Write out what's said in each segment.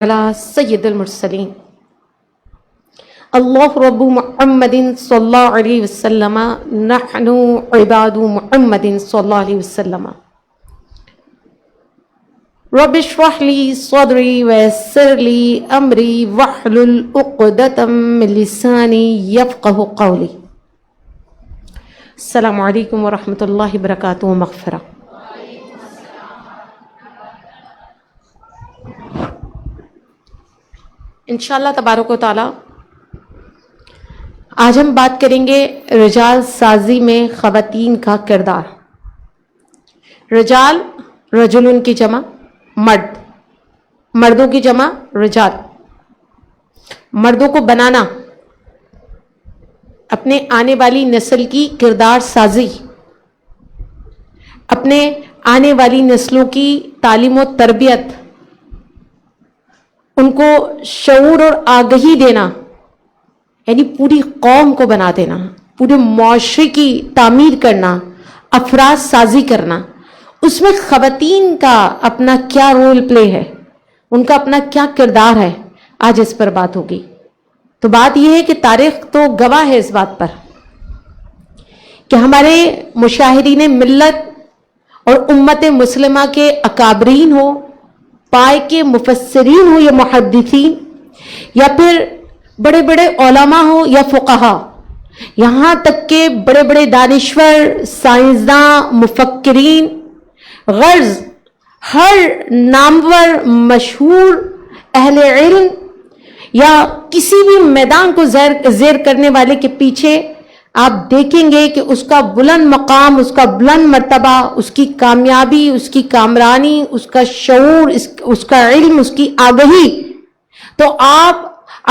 على سید المرسلین اللہ رب محمد صلی اللہ علیہ وسلم نحن عباد محمد صلی اللہ علیہ وسلم رب اشرح لی صدری ویسر لی امری واحلل عقدۃ من لسانی یفقہوا قولی۔ السلام علیکم ورحمۃ اللہ وبرکاتہ۔ مغفرہ۔ انشاءاللہ تبارک و تعالی آج ہم بات کریں گے رجال سازی میں خواتین کا کردار۔ رجال رجلن کی جمع مرد، مردوں کی جمع رجال۔ مردوں کو بنانا، اپنے آنے والی نسل کی کردار سازی، اپنے آنے والی نسلوں کی تعلیم و تربیت، ان کو شعور اور آگہی دینا، یعنی پوری قوم کو بنا دینا، پورے معاشرے کی تعمیر کرنا، افراد سازی کرنا، اس میں خواتین کا اپنا کیا رول پلے ہے، ان کا اپنا کیا کردار ہے، آج اس پر بات ہوگی۔ تو بات یہ ہے کہ تاریخ تو گواہ ہے اس بات پر کہ ہمارے مشاہدین ملت اور امت مسلمہ کے اکابرین ہو، پائے کے مفسرین ہو یا محدثین، یا پھر بڑے بڑے علماء ہو یا فقہا، یہاں تک کہ بڑے بڑے دانشور، سائنسداں، مفکرین، غرض ہر نامور مشہور اہل علم یا کسی بھی میدان کو زیر کرنے والے کے پیچھے آپ دیکھیں گے کہ اس کا بلند مقام، اس کا بلند مرتبہ، اس کی کامیابی، اس کی کامرانی، اس کا شعور، اس کا علم، اس کی آگہی۔ تو آپ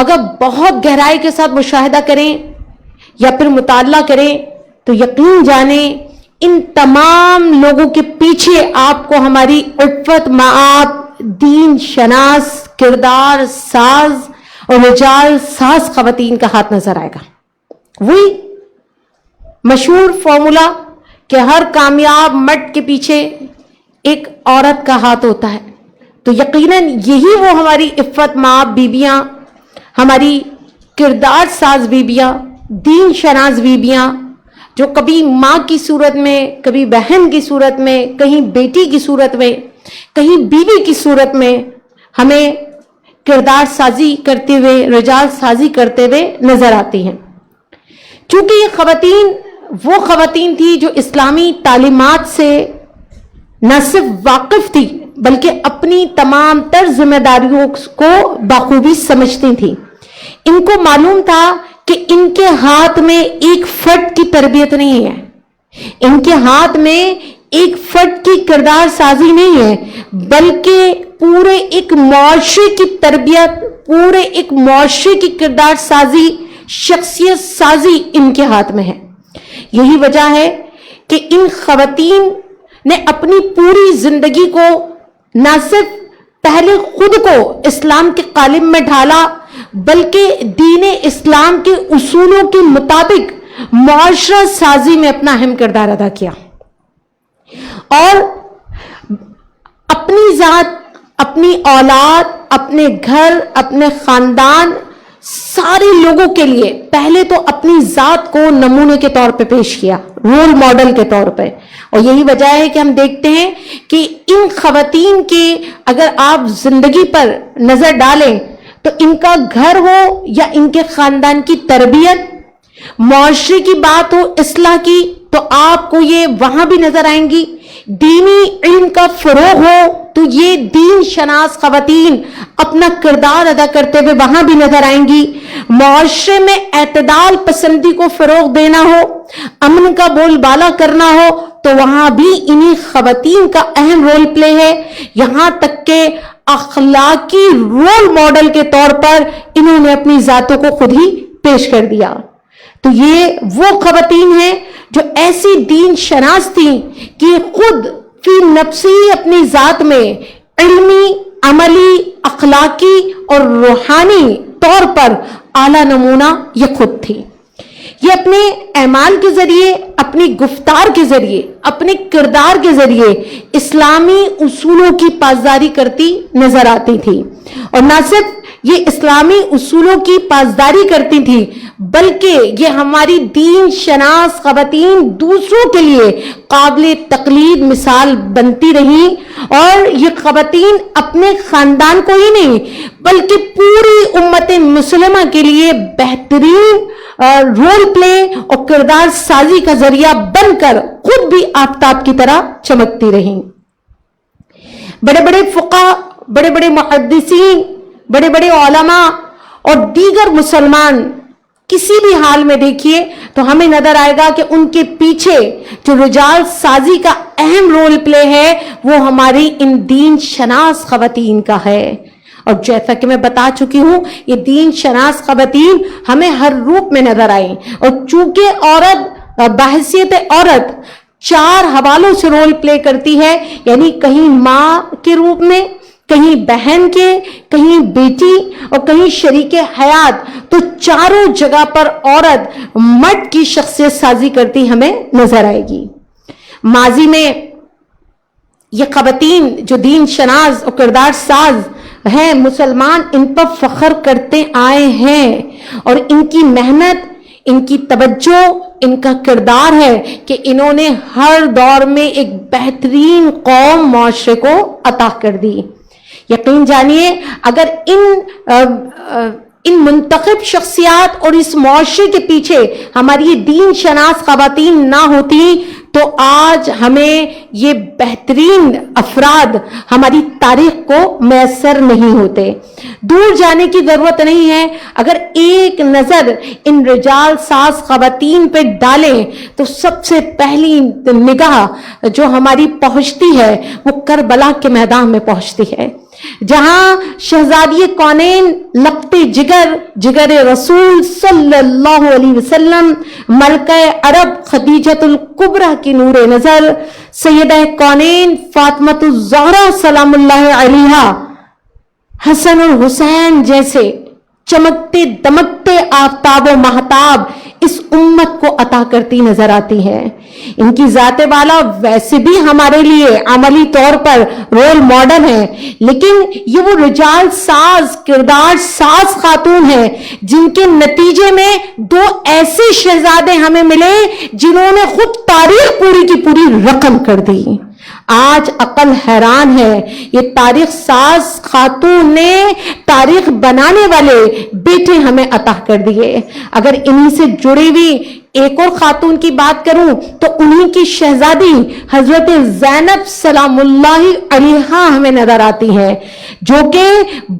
اگر بہت گہرائی کے ساتھ مشاہدہ کریں یا پھر مطالعہ کریں تو یقین جانیں ان تمام لوگوں کے پیچھے آپ کو ہماری عفت مآب، دین شناس، کردار ساز اور رجال ساز خواتین کا ہاتھ نظر آئے گا۔ وہی مشہور فارمولا کہ ہر کامیاب مرد کے پیچھے ایک عورت کا ہاتھ ہوتا ہے، تو یقیناً یہی وہ ہماری عفت مآب بیبیاں، ہماری کردار ساز بیبیاں، دین شناس بیبیاں، جو کبھی ماں کی صورت میں، کبھی بہن کی صورت میں، کہیں بیٹی کی صورت میں، کہیں بیوی کی صورت میں ہمیں کردار سازی کرتے ہوئے، رجال سازی کرتے ہوئے نظر آتی ہیں۔ چونکہ یہ خواتین وہ خواتین تھی جو اسلامی تعلیمات سے نہ صرف واقف تھی بلکہ اپنی تمام تر ذمہ داریوں کو بخوبی سمجھتی تھیں۔ ان کو معلوم تھا کہ ان کے ہاتھ میں ایک فرد کی تربیت نہیں ہے، ان کے ہاتھ میں ایک فرد کی کردار سازی نہیں ہے، بلکہ پورے ایک معاشرے کی تربیت، پورے ایک معاشرے کی کردار سازی، شخصیت سازی ان کے ہاتھ میں ہے۔ یہی وجہ ہے کہ ان خواتین نے اپنی پوری زندگی کو نہ صرف پہلے خود کو اسلام کے قالب میں ڈھالا بلکہ دین اسلام کے اصولوں کے مطابق معاشرہ سازی میں اپنا اہم کردار ادا کیا، اور اپنی ذات، اپنی اولاد، اپنے گھر، اپنے خاندان، سارے لوگوں کے لیے پہلے تو اپنی ذات کو نمونے کے طور پہ پیش کیا، رول ماڈل کے طور پہ۔ اور یہی وجہ ہے کہ ہم دیکھتے ہیں کہ ان خواتین کے اگر آپ زندگی پر نظر ڈالیں تو ان کا گھر ہو یا ان کے خاندان کی تربیت، معاشرے کی بات ہو، اصلاح کی، تو آپ کو یہ وہاں بھی نظر آئیں گی۔ دینی علم کا فروغ ہو تو یہ دین شناس خواتین اپنا کردار ادا کرتے ہوئے وہاں بھی نظر آئیں گی۔ معاشرے میں اعتدال پسندی کو فروغ دینا ہو، امن کا بول بالا کرنا ہو، تو وہاں بھی انہی خواتین کا اہم رول پلے ہے۔ یہاں تک کہ اخلاقی رول ماڈل کے طور پر انہوں نے اپنی ذاتوں کو خود ہی پیش کر دیا۔ تو یہ وہ خواتین ہیں جو ایسی دین شناس تھیں کہ خود فی نفسی اپنی ذات میں علمی، عملی، اخلاقی اور روحانی طور پر اعلیٰ نمونہ یہ خود تھی۔ یہ اپنے اعمال کے ذریعے، اپنی گفتار کے ذریعے، اپنے کردار کے ذریعے اسلامی اصولوں کی پاسداری کرتی نظر آتی تھی، اور نہ صرف یہ اسلامی اصولوں کی پاسداری کرتی تھی بلکہ یہ ہماری دین شناس خواتین دوسروں کے لیے قابل تقلید مثال بنتی رہی، اور یہ خواتین اپنے خاندان کو ہی نہیں بلکہ پوری امت مسلمہ کے لیے بہترین رول پلے اور کردار سازی کا ذریعہ بن کر خود بھی آفتاب کی طرح چمکتی رہیں۔ بڑے بڑے فقہ، بڑے بڑے محدثین، بڑے بڑے علماء اور دیگر مسلمان کسی بھی حال میں دیکھیے تو ہمیں نظر آئے گا کہ ان کے پیچھے جو رجال سازی کا اہم رول پلے ہے وہ ہماری ان دین شناس خواتین کا ہے۔ اور جیسا کہ میں بتا چکی ہوں، یہ دین شناس خواتین ہمیں ہر روپ میں نظر آئیں، اور چونکہ عورت بحیثیت عورت 4 حوالوں سے رول پلے کرتی ہے، یعنی کہیں ماں کے روپ میں، کہیں بہن کے، کہیں بیٹی اور کہیں شریک حیات، تو چاروں جگہ پر عورت مرد کی شخصیت سازی کرتی ہمیں نظر آئے گی۔ ماضی میں یہ خواتین جو دین شناس اور کردار ساز ہیں، مسلمان ان پر فخر کرتے آئے ہیں، اور ان کی محنت، ان کی توجہ، ان کا کردار ہے کہ انہوں نے ہر دور میں ایک بہترین قوم معاشرے کو عطا کر دی۔ یقین جانیے اگر ان منتخب شخصیات اور اس معاشرے کے پیچھے ہماری یہ دین شناس خواتین نہ ہوتی تو آج ہمیں یہ بہترین افراد ہماری تاریخ کو میسر نہیں ہوتے۔ دور جانے کی ضرورت نہیں ہے، اگر ایک نظر ان رجال ساز خواتین پہ ڈالیں تو سب سے پہلی نگاہ جو ہماری پہنچتی ہے وہ کربلا کے میدان میں پہنچتی ہے، جہاں شہزادی کونین، لقت جگر، جگر رسول صلی اللہ علیہ وسلم، ملکہ عرب خدیجۃ الکبریٰ کی نور نظر، سیدہ کونین فاطمۃ الزہرا سلام اللہ علیہا، حسن اور حسین جیسے چمکتے دمکتے آفتاب و مہتاب اس امت کو عطا کرتی نظر آتی ہے۔ ان کی ذات والا ویسے بھی ہمارے لیے عملی طور پر رول ماڈل ہے، لیکن یہ وہ رجال ساز، کردار ساز خاتون ہیں جن کے نتیجے میں 2 ایسے شہزادے ہمیں ملے جنہوں نے خود تاریخ پوری کی پوری رقم کر دی۔ آج عقل حیران ہے، یہ تاریخ ساز خاتون نے تاریخ بنانے والے بیٹے ہمیں عطا کر دیے۔ اگر انہی سے جڑی ہوئی ایک اور خاتون کی بات کروں تو انہی کی شہزادی حضرت زینب سلام اللہ علیہا ہمیں نظر آتی ہے، جو کہ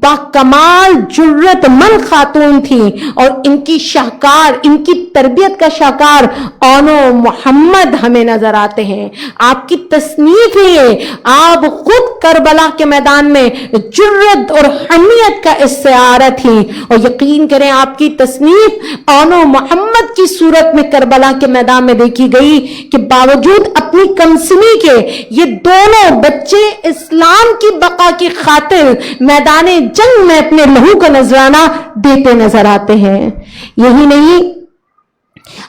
باکمال جرت مند خاتون تھی، اور ان کی شاہکار، ان کی تربیت کا شاہکار آنو محمد ہمیں نظر آتے ہیں۔ آپ کی تصنیف ہے، آپ خود کربلا کے میدان میں جرت اور حمیت کا استعارہ تھی، اور یقین کریں آپ کی تصنیف آنو محمد کی صورت میں کربلا کے میدان میں دیکھی گئی کہ باوجود اپنی کمسنی کے یہ دونوں بچے اسلام کی بقا کی خاطر میدان جنگ میں اپنے لہو کا نذرانہ دیتے نظر آتے ہیں۔ یہی نہیں،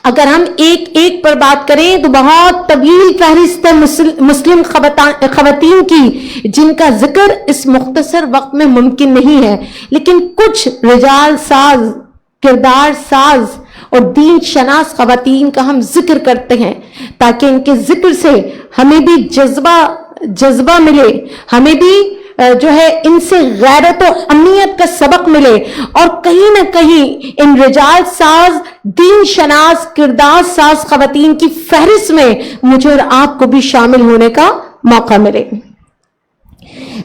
اگر ہم ایک ایک پر بات کریں تو بہت طویل فہرست ہے مسلم خواتین کی جن کا ذکر اس مختصر وقت میں ممکن نہیں ہے، لیکن کچھ رجال ساز، کردار ساز اور دین شناس خواتین کا ہم ذکر کرتے ہیں تاکہ ان کے ذکر سے ہمیں بھی جذبہ ملے، ہمیں بھی جو ہے ان سے غیرت و حمیت کا سبق ملے، اور کہیں نہ کہیں ان رجال ساز، دین شناس، کردار ساز خواتین کی فہرست میں مجھے اور آپ کو بھی شامل ہونے کا موقع ملے۔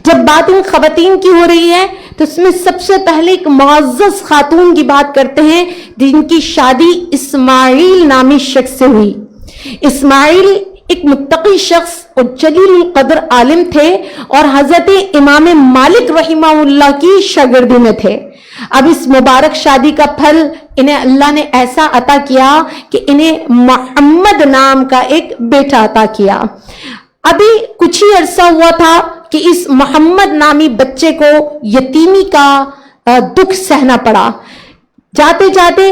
جب بات ان خواتین کی ہو رہی ہے تو اس میں سب سے پہلے ایک معزز خاتون کی بات کرتے ہیں جن کی شادی اسماعیل نامی شخص سے ہوئی۔ اسماعیل ایک متقی شخص اور جلیل القدر عالم تھے، اور حضرت امام مالک رحمہ اللہ کی شاگردی میں تھے۔ اب اس مبارک شادی کا پھل انہیں اللہ نے ایسا عطا کیا کہ انہیں محمد نام کا ایک بیٹا عطا کیا۔ ابھی کچھ ہی عرصہ ہوا تھا کہ اس محمد نامی بچے کو یتیمی کا دکھ سہنا پڑا۔ جاتے جاتے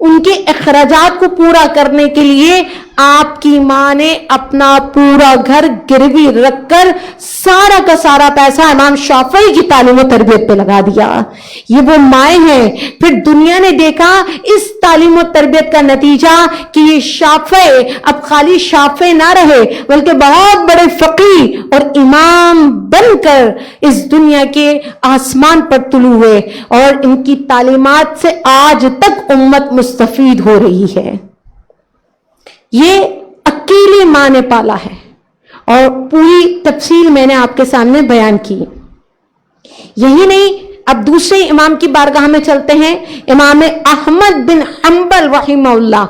ان کے اخراجات کو پورا کرنے کے لیے آپ کی ماں نے اپنا پورا گھر گروی رکھ کر سارا کا سارا پیسہ امام شافعی کی تعلیم و تربیت پہ لگا دیا. یہ وہ مائیں ہیں. پھر دنیا نے دیکھا اس تعلیم و تربیت کا نتیجہ کہ یہ شافعی اب خالی شافعی نہ رہے بلکہ بہت بڑے فقیہ اور امام بن کر اس دنیا کے آسمان پر طلوع ہوئے, اور ان کی تعلیمات سے آج تک امت مستفید ہو رہی ہے. یہ اکیلی ماں نے پالا ہے اور پوری تفصیل میں نے آپ کے سامنے بیان کی. یہی نہیں, اب دوسرے امام کی بارگاہ میں چلتے ہیں, امام احمد بن حنبل رحمہ اللہ.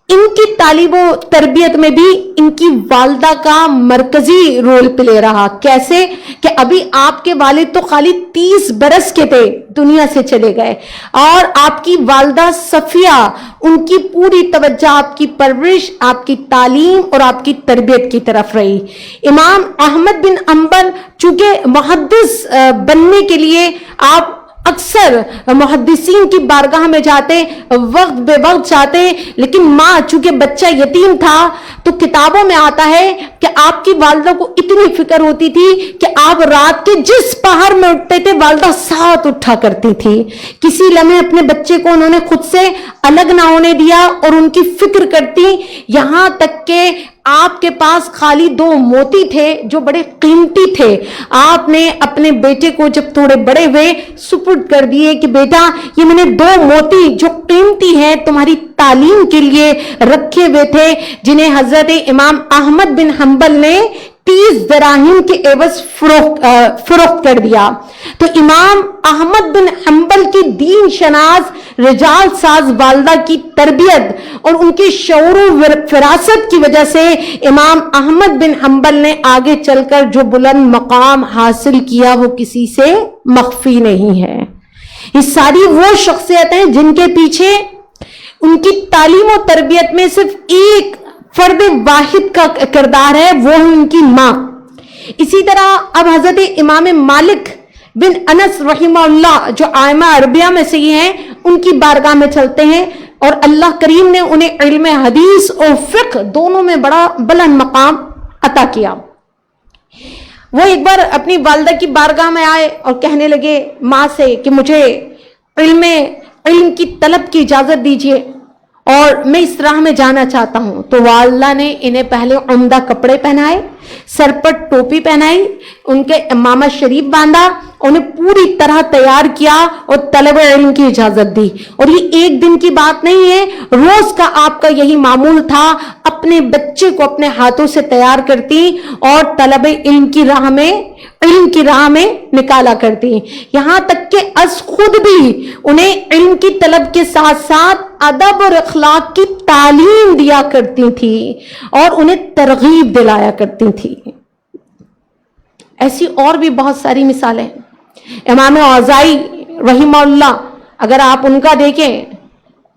ان کی تعلیم و تربیت میں بھی ان کی والدہ کا مرکزی رول پلے رہا. کیسے کہ ابھی آپ کے والد تو خالی 30 برس کے تھے, دنیا سے چلے گئے, اور آپ کی والدہ صفیہ, ان کی پوری توجہ آپ کی پرورش, آپ کی تعلیم اور آپ کی تربیت کی طرف رہی. امام احمد بن حنبل چونکہ محدث بننے کے لیے آپ اکثر محدثین کی بارگاہ میں جاتے, وقت بے وقت جاتے, لیکن ماں چونکہ بچہ یتیم تھا تو کتابوں میں آتا ہے کہ آپ کی والدہ کو اتنی فکر ہوتی تھی کہ آپ رات کے جس پہر میں اٹھتے تھے والدہ ساتھ اٹھا کرتی تھی. کسی لمحے اپنے بچے کو انہوں نے خود سے الگ نہ ہونے دیا اور ان کی فکر کرتی, یہاں تک کہ آپ کے پاس خالی 2 موتی تھے جو بڑے قیمتی تھے. آپ نے اپنے بیٹے کو جب تھوڑے بڑے ہوئے سپرد کر دیے کہ بیٹا یہ میں نے 2 موتی جو قیمتی ہیں تمہاری تعلیم کے لیے رکھے ہوئے تھے, جنہیں حضرت امام احمد بن حنبل نے 30 دراہم کے عوض فروخت کر دیا. تو امام احمد بن حنبل کی دین شناس رجال ساز والدہ کی تربیت اور ان کے شعور و فراست کی وجہ سے امام احمد بن حنبل نے آگے چل کر جو بلند مقام حاصل کیا وہ کسی سے مخفی نہیں ہے. یہ ساری وہ شخصیت ہیں جن کے پیچھے ان کی تعلیم و تربیت میں صرف ایک فرد واحد کا کردار ہے, وہ ہے ان کی ماں. اسی طرح اب حضرت امام مالک بن انس رحمہ اللہ جو ائمہ عربیہ میں سے یہ ہیں, ان کی بارگاہ میں چلتے ہیں, اور اللہ کریم نے انہیں علم حدیث اور فقہ دونوں میں بڑا بلند مقام عطا کیا. وہ ایک بار اپنی والدہ کی بارگاہ میں آئے اور کہنے لگے ماں سے کہ مجھے علم کی طلب کی اجازت دیجیے اور میں اس راہ میں جانا چاہتا ہوں. تو والدہ نے انہیں پہلے عمدہ کپڑے پہنائے, سر پر ٹوپی پہنائی, ان کے امامہ شریف باندھا, انہیں پوری طرح تیار کیا اور طلب علم کی اجازت دی. اور یہ ایک دن کی بات نہیں ہے, روز کا آپ کا یہی معمول تھا. اپنے بچے کو اپنے ہاتھوں سے تیار کرتی اور طلب علم کی راہ میں نکالا کرتی, یہاں تک کہ از خود بھی انہیں علم کی طلب کے ساتھ ساتھ ادب اور اخلاق کی تعلیم دیا کرتی تھی اور انہیں ترغیب دلایا کرتی تھی. ایسی اور بھی بہت ساری مثالیں. امام اوزاعی رحمہ اللہ, اگر آپ ان کا دیکھیں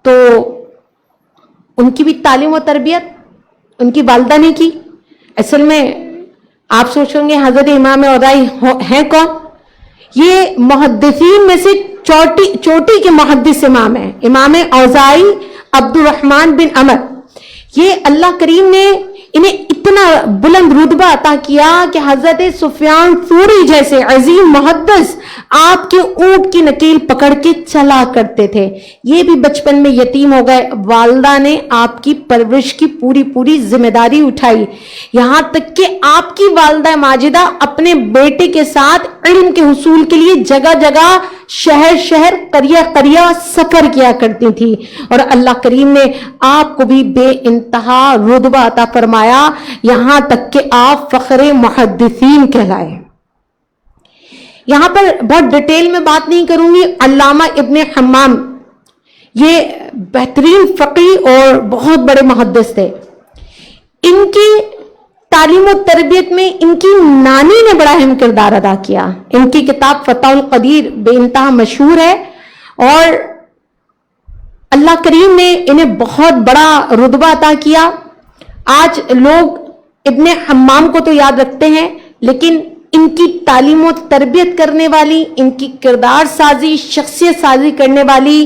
تو ان کی بھی تعلیم و تربیت ان کی والدہ نے کی. اصل میں آپ سوچیں گے حضرت امام اوزاعی ہیں کون؟ یہ محدثین میں سے چوٹی کے محدث امام ہیں. امام اوزاعی عبد الرحمن بن عمر, یہ اللہ کریم نے انہیں اتنا بلند رتبہ عطا کیا کہ حضرت سفیان ثوری جیسے عظیم محدث آپ کے اونٹ کی نکیل پکڑ کے چلا کرتے تھے. یہ بھی بچپن میں یتیم ہو گئے. والدہ نے آپ کی پرورش کی پوری ذمہ داری اٹھائی, یہاں تک کہ آپ کی والدہ ماجدہ اپنے بیٹے کے ساتھ علم کے حصول کے لیے جگہ جگہ شہر قریہ سفر کیا کرتی تھی. اور اللہ کریم نے آپ کو بھی بے انتہا رتبہ عطا فرمایا, یہاں تک کہ آپ فخر محدثین کہلائے. یہاں پر بہت ڈیٹیل میں بات نہیں کروں گی. علامہ ابن حمام یہ بہترین فقیہ اور بہت بڑے محدث تھے. ان کی تعلیم و تربیت میں ان کی نانی نے بڑا اہم کردار ادا کیا. ان کی کتاب فتح القدیر بے انتہا مشہور ہے, اور اللہ کریم نے انہیں بہت بڑا رتبہ عطا کیا. آج لوگ ابن حمام کو تو یاد رکھتے ہیں, لیکن ان کی تعلیم و تربیت کرنے والی, ان کی کردار سازی, شخصیت سازی کرنے والی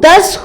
10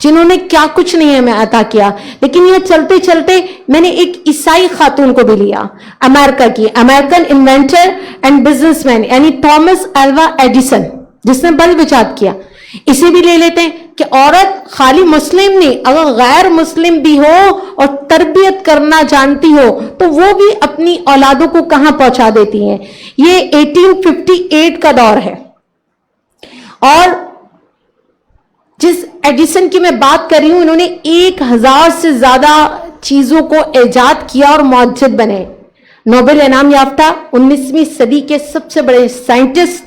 جنہوں نے کیا کچھ نہیں ہمیں عطا کیا. لیکن یہ چلتے چلتے میں نے ایک عیسائی خاتون کو بھی لیا, امریکہ کی, American inventor and business man, یعنی تھامس الوا ایڈیسن, جس نے بلب ایجاد کیا. اسے بھی لے لیتے ہیں کہ عورت خالی مسلم نہیں, اگر غیر مسلم بھی ہو اور تربیت کرنا جانتی ہو تو وہ بھی اپنی اولادوں کو کہاں پہنچا دیتی ہیں. یہ 1858 کا دور ہے. اور جس ایڈیسن کی میں بات کر رہی ہوں, انہوں نے 1000 سے زیادہ چیزوں کو ایجاد کیا اور موجد بنے. نوبل انعام یافتہ 19ویں صدی کے سب سے بڑے سائنٹسٹ.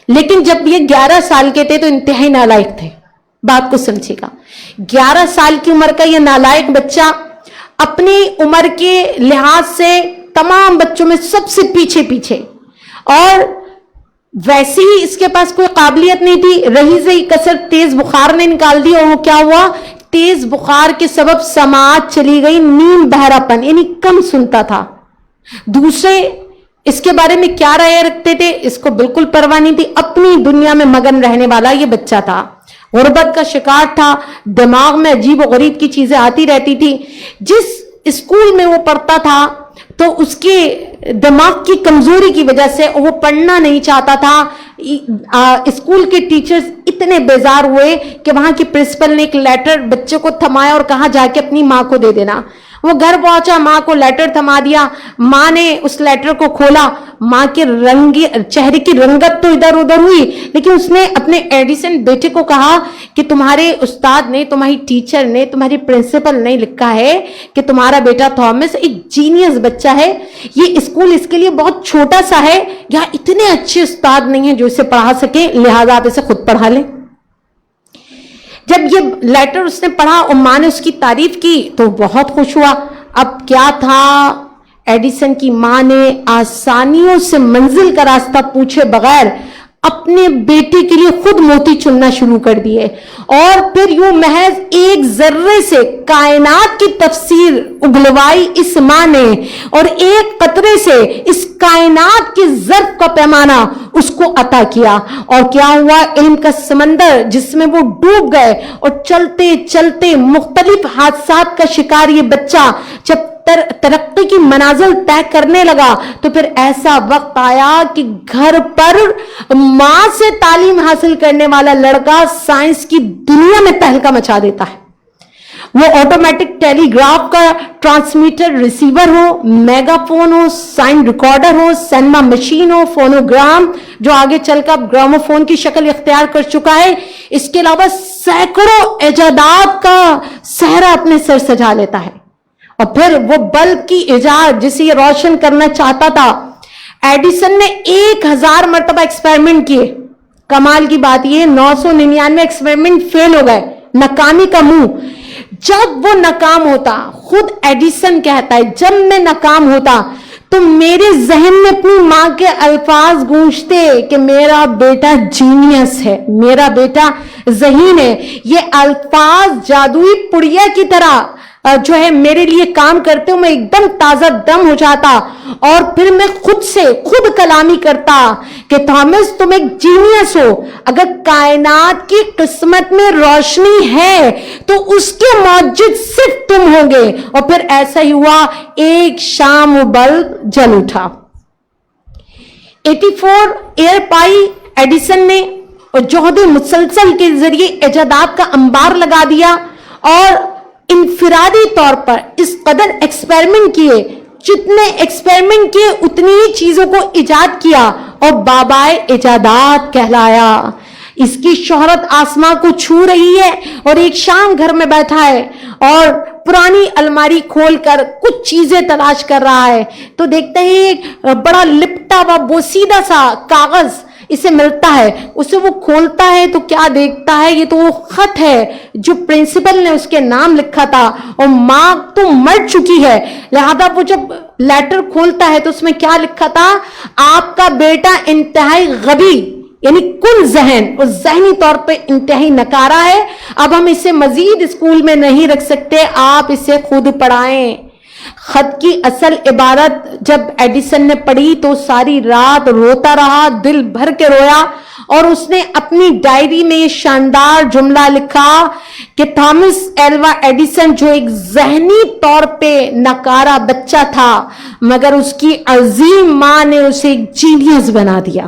لیکن جب یہ 11 سال کے تھے تو انتہائی نالائق تھے. بات کو سمجھے گا, 11 سال کی عمر کا یہ نالائق بچہ اپنی عمر کے لحاظ سے تمام بچوں میں سب سے پیچھے, اور ویسے ہی اس کے پاس کوئی قابلیت نہیں تھی. رہی سہی کسر تیز بخار نے نکال دی, اور وہ کیا ہوا, تیز بخار کے سبب سماعت چلی گئی, نیم بہرا پن, یعنی کم سنتا تھا. دوسرے اس کے بارے میں کیا رائے رکھتے تھے اس کو بالکل پرواہ نہیں تھی. اپنی دنیا میں مگن رہنے والا یہ بچہ تھا. غربت کا شکار تھا, دماغ میں عجیب و غریب کی چیزیں آتی رہتی تھی. جس اسکول میں وہ پڑھتا تھا تو اس کے دماغ کی کمزوری کی وجہ سے وہ پڑھنا نہیں چاہتا تھا. اسکول کے ٹیچرز اتنے بیزار ہوئے کہ وہاں کی پرنسپل نے ایک لیٹر بچے کو تھمایا اور کہا جا کے اپنی ماں کو دے دینا. وہ گھر پہنچا, ماں کو لیٹر تھما دیا. ماں نے اس لیٹر کو کھولا, ماں کے چہرے کی رنگت تو ادھر ادھر ہوئی, لیکن اس نے اپنے ایڈیسن بیٹے کو کہا کہ تمہارے استاد نے, تمہاری ٹیچر نے, تمہاری پرنسپل نے لکھا ہے کہ تمہارا بیٹا تھامس ایک جینیس بچہ ہے. یہ اسکول اس کے لیے بہت چھوٹا سا ہے, یہاں اتنے اچھے استاد نہیں ہیں جو اسے پڑھا سکیں, لہذا آپ اسے خود پڑھا لیں. جب یہ لیٹر اس نے پڑھا اور ماں نے اس کی تعریف کی تو بہت خوش ہوا. اب کیا تھا, ایڈیسن کی ماں نے آسانیوں سے منزل کا راستہ پوچھے بغیر اپنے بیٹے کے لیے خود موتی چننا شروع کر دیے, اور پھر یوں محض ایک ذرے سے کائنات کی تفسیر اگلوائی اس ماں نے, اور ایک قطرے سے اس کائنات کے ظرف کا پیمانہ اس کو عطا کیا. اور کیا ہوا, علم کا سمندر جس میں وہ ڈوب گئے, اور چلتے چلتے مختلف حادثات کا شکار یہ بچہ جب ترقی کی منازل طے کرنے لگا تو پھر ایسا وقت آیا کہ گھر پر ماں سے تعلیم حاصل کرنے والا لڑکا سائنس کی دنیا میں تہلکہ مچا دیتا ہے. وہ آٹومیٹک ٹیلی گراف کا ٹرانسمیٹر ریسیور ہو, میگا فون ہو, سائن ریکارڈر ہو, سینما مشین ہو, فونوگرام جو آگے چل کر گرامو فون کی شکل اختیار کر چکا ہے, اس کے علاوہ سینکڑوں ایجادات کا صحرا اپنے سر سجا لیتا ہے. اور پھر وہ بلب کی ایجاد جسے یہ روشن کرنا چاہتا تھا, ایڈیسن نے 1000 مرتبہ ایکسپیریمنٹ کیے. کمال کی بات یہ 999 ایکسپیریمنٹ فیل ہو گئے, ناکامی کا منہ. جب وہ ناکام ہوتا, خود ایڈیسن کہتا ہے جب میں ناکام ہوتا تو میرے ذہن میں اپنی ماں کے الفاظ گونجتے کہ میرا بیٹا جینیس ہے, میرا بیٹا ذہین ہے. یہ الفاظ جادوئی پڑیا کی طرح جو ہے میرے لیے کام کرتے ہوں, میں ایک دم تازہ دم ہو جاتا, اور پھر میں خود کلامی کرتا کہ تھامس تم ایک جینیس ہو, اگر کائنات کی قسمت میں روشنی ہے تو اس کے موجد صرف تم ہوں گے. اور پھر ایسا ہی ہوا, ایک شام وہ بلب جل اٹھا. 84 ایئر پائی ایڈیسن نے, اور جہد مسلسل کے ذریعے ایجادات کا انبار لگا دیا, اور انفرادی طور پر اس قدر ایکسپیریمنٹ کیے, جتنے ایکسپیریمنٹ کیے اتنی ہی چیزوں کو ایجاد کیا, اور بابائے ایجادات کہلایا. اس کی شہرت آسمان کو چھو رہی ہے, اور ایک شام گھر میں بیٹھا ہے اور پرانی الماری کھول کر کچھ چیزیں تلاش کر رہا ہے, تو دیکھتے ہی ایک بڑا لپٹا ہوا بوسیدہ سا کاغذ اسے ملتا ہے. اسے وہ کھولتا ہے تو کیا دیکھتا ہے, یہ تو وہ خط ہے جو پرنسپل نے اس کے نام لکھا تھا, اور ماں تو مر چکی ہے. لہذا وہ جب لیٹر کھولتا ہے تو اس میں کیا لکھا تھا, آپ کا بیٹا انتہائی غبی یعنی کل ذہن اور ذہنی طور پہ انتہائی نکارا ہے, اب ہم اسے مزید اسکول میں نہیں رکھ سکتے, آپ اسے خود پڑھائیں. خط کی اصل عبارت جب ایڈیسن نے پڑھی تو ساری رات روتا رہا, دل بھر کے رویا, اور اس نے اپنی ڈائری میں یہ شاندار جملہ لکھا کہ تھامس ایلوا ایڈیسن جو ایک ذہنی طور پہ ناکارہ بچہ تھا مگر اس کی عظیم ماں نے اسے ایک جینیس بنا دیا.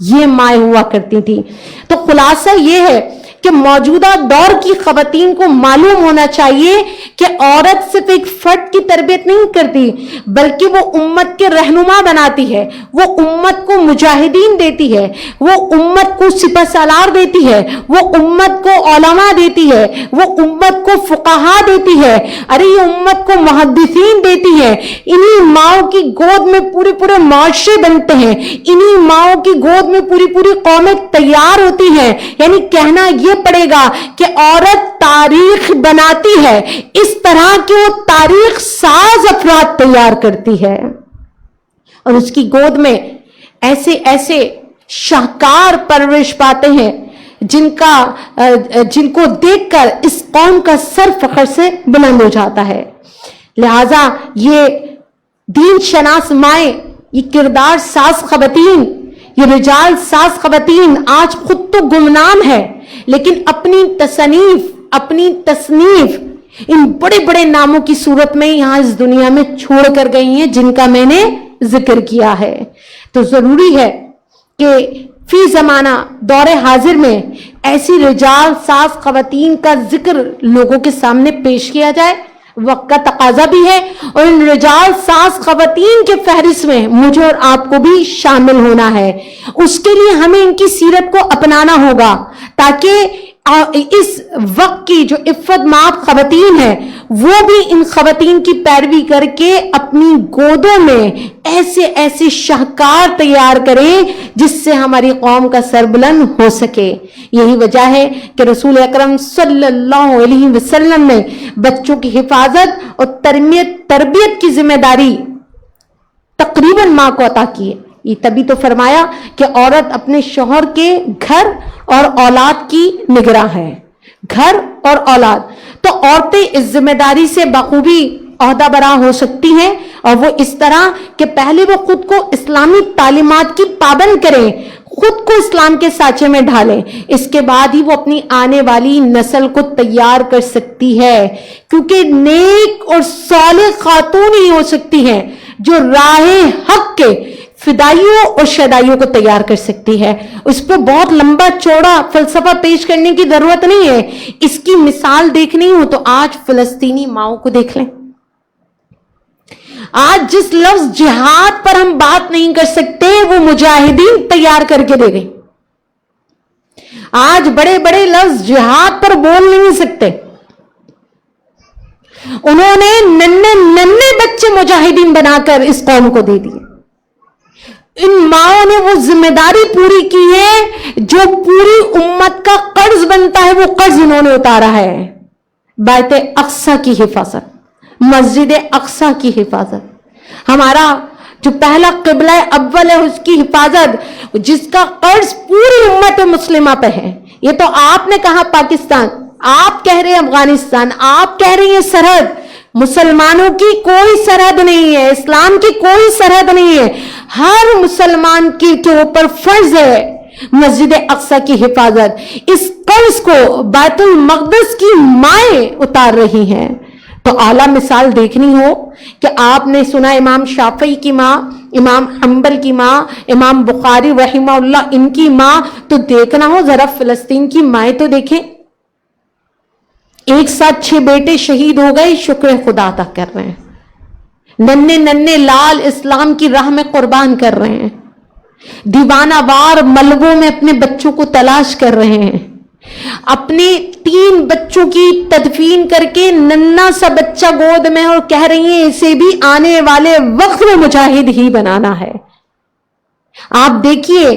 یہ مائیں ہوا کرتی تھی. تو خلاصہ یہ ہے کہ موجودہ دور کی خواتین کو معلوم ہونا چاہیے کہ عورت صرف ایک فرد کی تربیت نہیں کرتی بلکہ وہ امت کے رہنما بناتی ہے, وہ امت کو مجاہدین دیتی ہے, وہ امت کو سپہ سالار دیتی ہے, وہ امت کو علماء دیتی ہے, وہ امت کو فقہا دیتی ہے, ارے یہ امت کو محدثین دیتی ہے. انہی ماؤں کی گود میں پورے معاشرے بنتے ہیں, انہی ماؤں کی گود میں پوری قومیں تیار ہوتی ہیں. یعنی کہنا یہ پڑے گا کہ عورت تاریخ بناتی ہے, اس طرح کہ وہ تاریخ ساز افراد تیار کرتی ہے اور اس کی گود میں ایسے شاہکار پرورش پاتے ہیں جن کو دیکھ کر اس قوم کا سر فخر سے بلند ہو جاتا ہے. لہذا یہ دین شناس مائیں, یہ کردار ساز خواتین, یہ رجال ساز خواتین آج خود تو گمنام ہے لیکن اپنی تصنیف ان بڑے ناموں کی صورت میں یہاں اس دنیا میں چھوڑ کر گئی ہیں جن کا میں نے ذکر کیا ہے. تو ضروری ہے کہ فی زمانہ دور حاضر میں ایسی رجال ساز خواتین کا ذکر لوگوں کے سامنے پیش کیا جائے. وقت کا تقاضا بھی ہے اور ان رجال ساز خواتین کے فہرست میں مجھے اور آپ کو بھی شامل ہونا ہے. اس کے لیے ہمیں ان کی سیرت کو اپنانا ہوگا تاکہ اس وقت کی جو عفت مآب خواتین ہیں وہ بھی ان خواتین کی پیروی کر کے اپنی گودوں میں ایسے شاہکار تیار کریں جس سے ہماری قوم کا سر بلند ہو سکے. یہی وجہ ہے کہ رسول اکرم صلی اللہ علیہ وسلم نے بچوں کی حفاظت اور تربیت کی ذمہ داری تقریباً ماں کو عطا کی ہے. یہ تبھی تو فرمایا کہ عورت اپنے شوہر کے گھر اور اولاد کی نگراں ہے. گھر اور اولاد, تو عورتیں اس ذمہ داری سے بخوبی عہدہ برا ہو سکتی ہیں, اور وہ اس طرح کہ پہلے وہ خود کو اسلامی تعلیمات کی پابند کریں, خود کو اسلام کے سانچے میں ڈھالیں, اس کے بعد ہی وہ اپنی آنے والی نسل کو تیار کر سکتی ہے. کیونکہ نیک اور صالح خاتون ہی ہو سکتی ہیں جو راہ حق کے فدائیوں اور شدائیوں کو تیار کر سکتی ہے. اس پہ بہت لمبا چوڑا فلسفہ پیش کرنے کی ضرورت نہیں ہے. اس کی مثال دیکھنی ہو تو آج فلسطینی ماؤں کو دیکھ لیں. آج جس لفظ جہاد پر ہم بات نہیں کر سکتے وہ مجاہدین تیار کر کے دے گئے. آج بڑے لفظ جہاد پر بول نہیں سکتے, انہوں نے ننھے بچے مجاہدین بنا کر اس قوم کو دے دیے. ان ماؤں نے وہ ذمہ داری پوری کی ہے جو پوری امت کا قرض بنتا ہے, وہ قرض انہوں نے اتارا ہے. بیت اقصی کی حفاظت, مسجد اقصی کی حفاظت, ہمارا جو پہلا قبلہ اول ہے اس کی حفاظت, جس کا قرض پوری امت مسلمہ پہ ہے. یہ تو آپ نے کہا پاکستان, آپ کہہ رہے ہیں افغانستان, آپ کہہ رہے ہیں سرحد. مسلمانوں کی کوئی سرحد نہیں ہے, اسلام کی کوئی سرحد نہیں ہے. ہر مسلمان کے اوپر فرض ہے مسجد اقصی کی حفاظت. اس قرض کو بیت المقدس کی مائیں اتار رہی ہیں. تو اعلیٰ مثال دیکھنی ہو کہ آپ نے سنا امام شافعی کی ماں, امام حنبل کی ماں, امام بخاری رحمہ اللہ ان کی ماں, تو دیکھنا ہو ذرا فلسطین کی مائیں تو دیکھیں. ایک ساتھ 6 بیٹے شہید ہو گئے, شکر خدا ادا کر رہے ہیں. ننھے لال اسلام کی راہ میں قربان کر رہے ہیں. دیوانہ وار ملبوں میں اپنے بچوں کو تلاش کر رہے ہیں. اپنے 3 بچوں کی تدفین کر کے ننھا سا بچہ گود میں اور کہہ رہی ہیں اسے بھی آنے والے وقت میں مجاہد ہی بنانا ہے. آپ دیکھیے,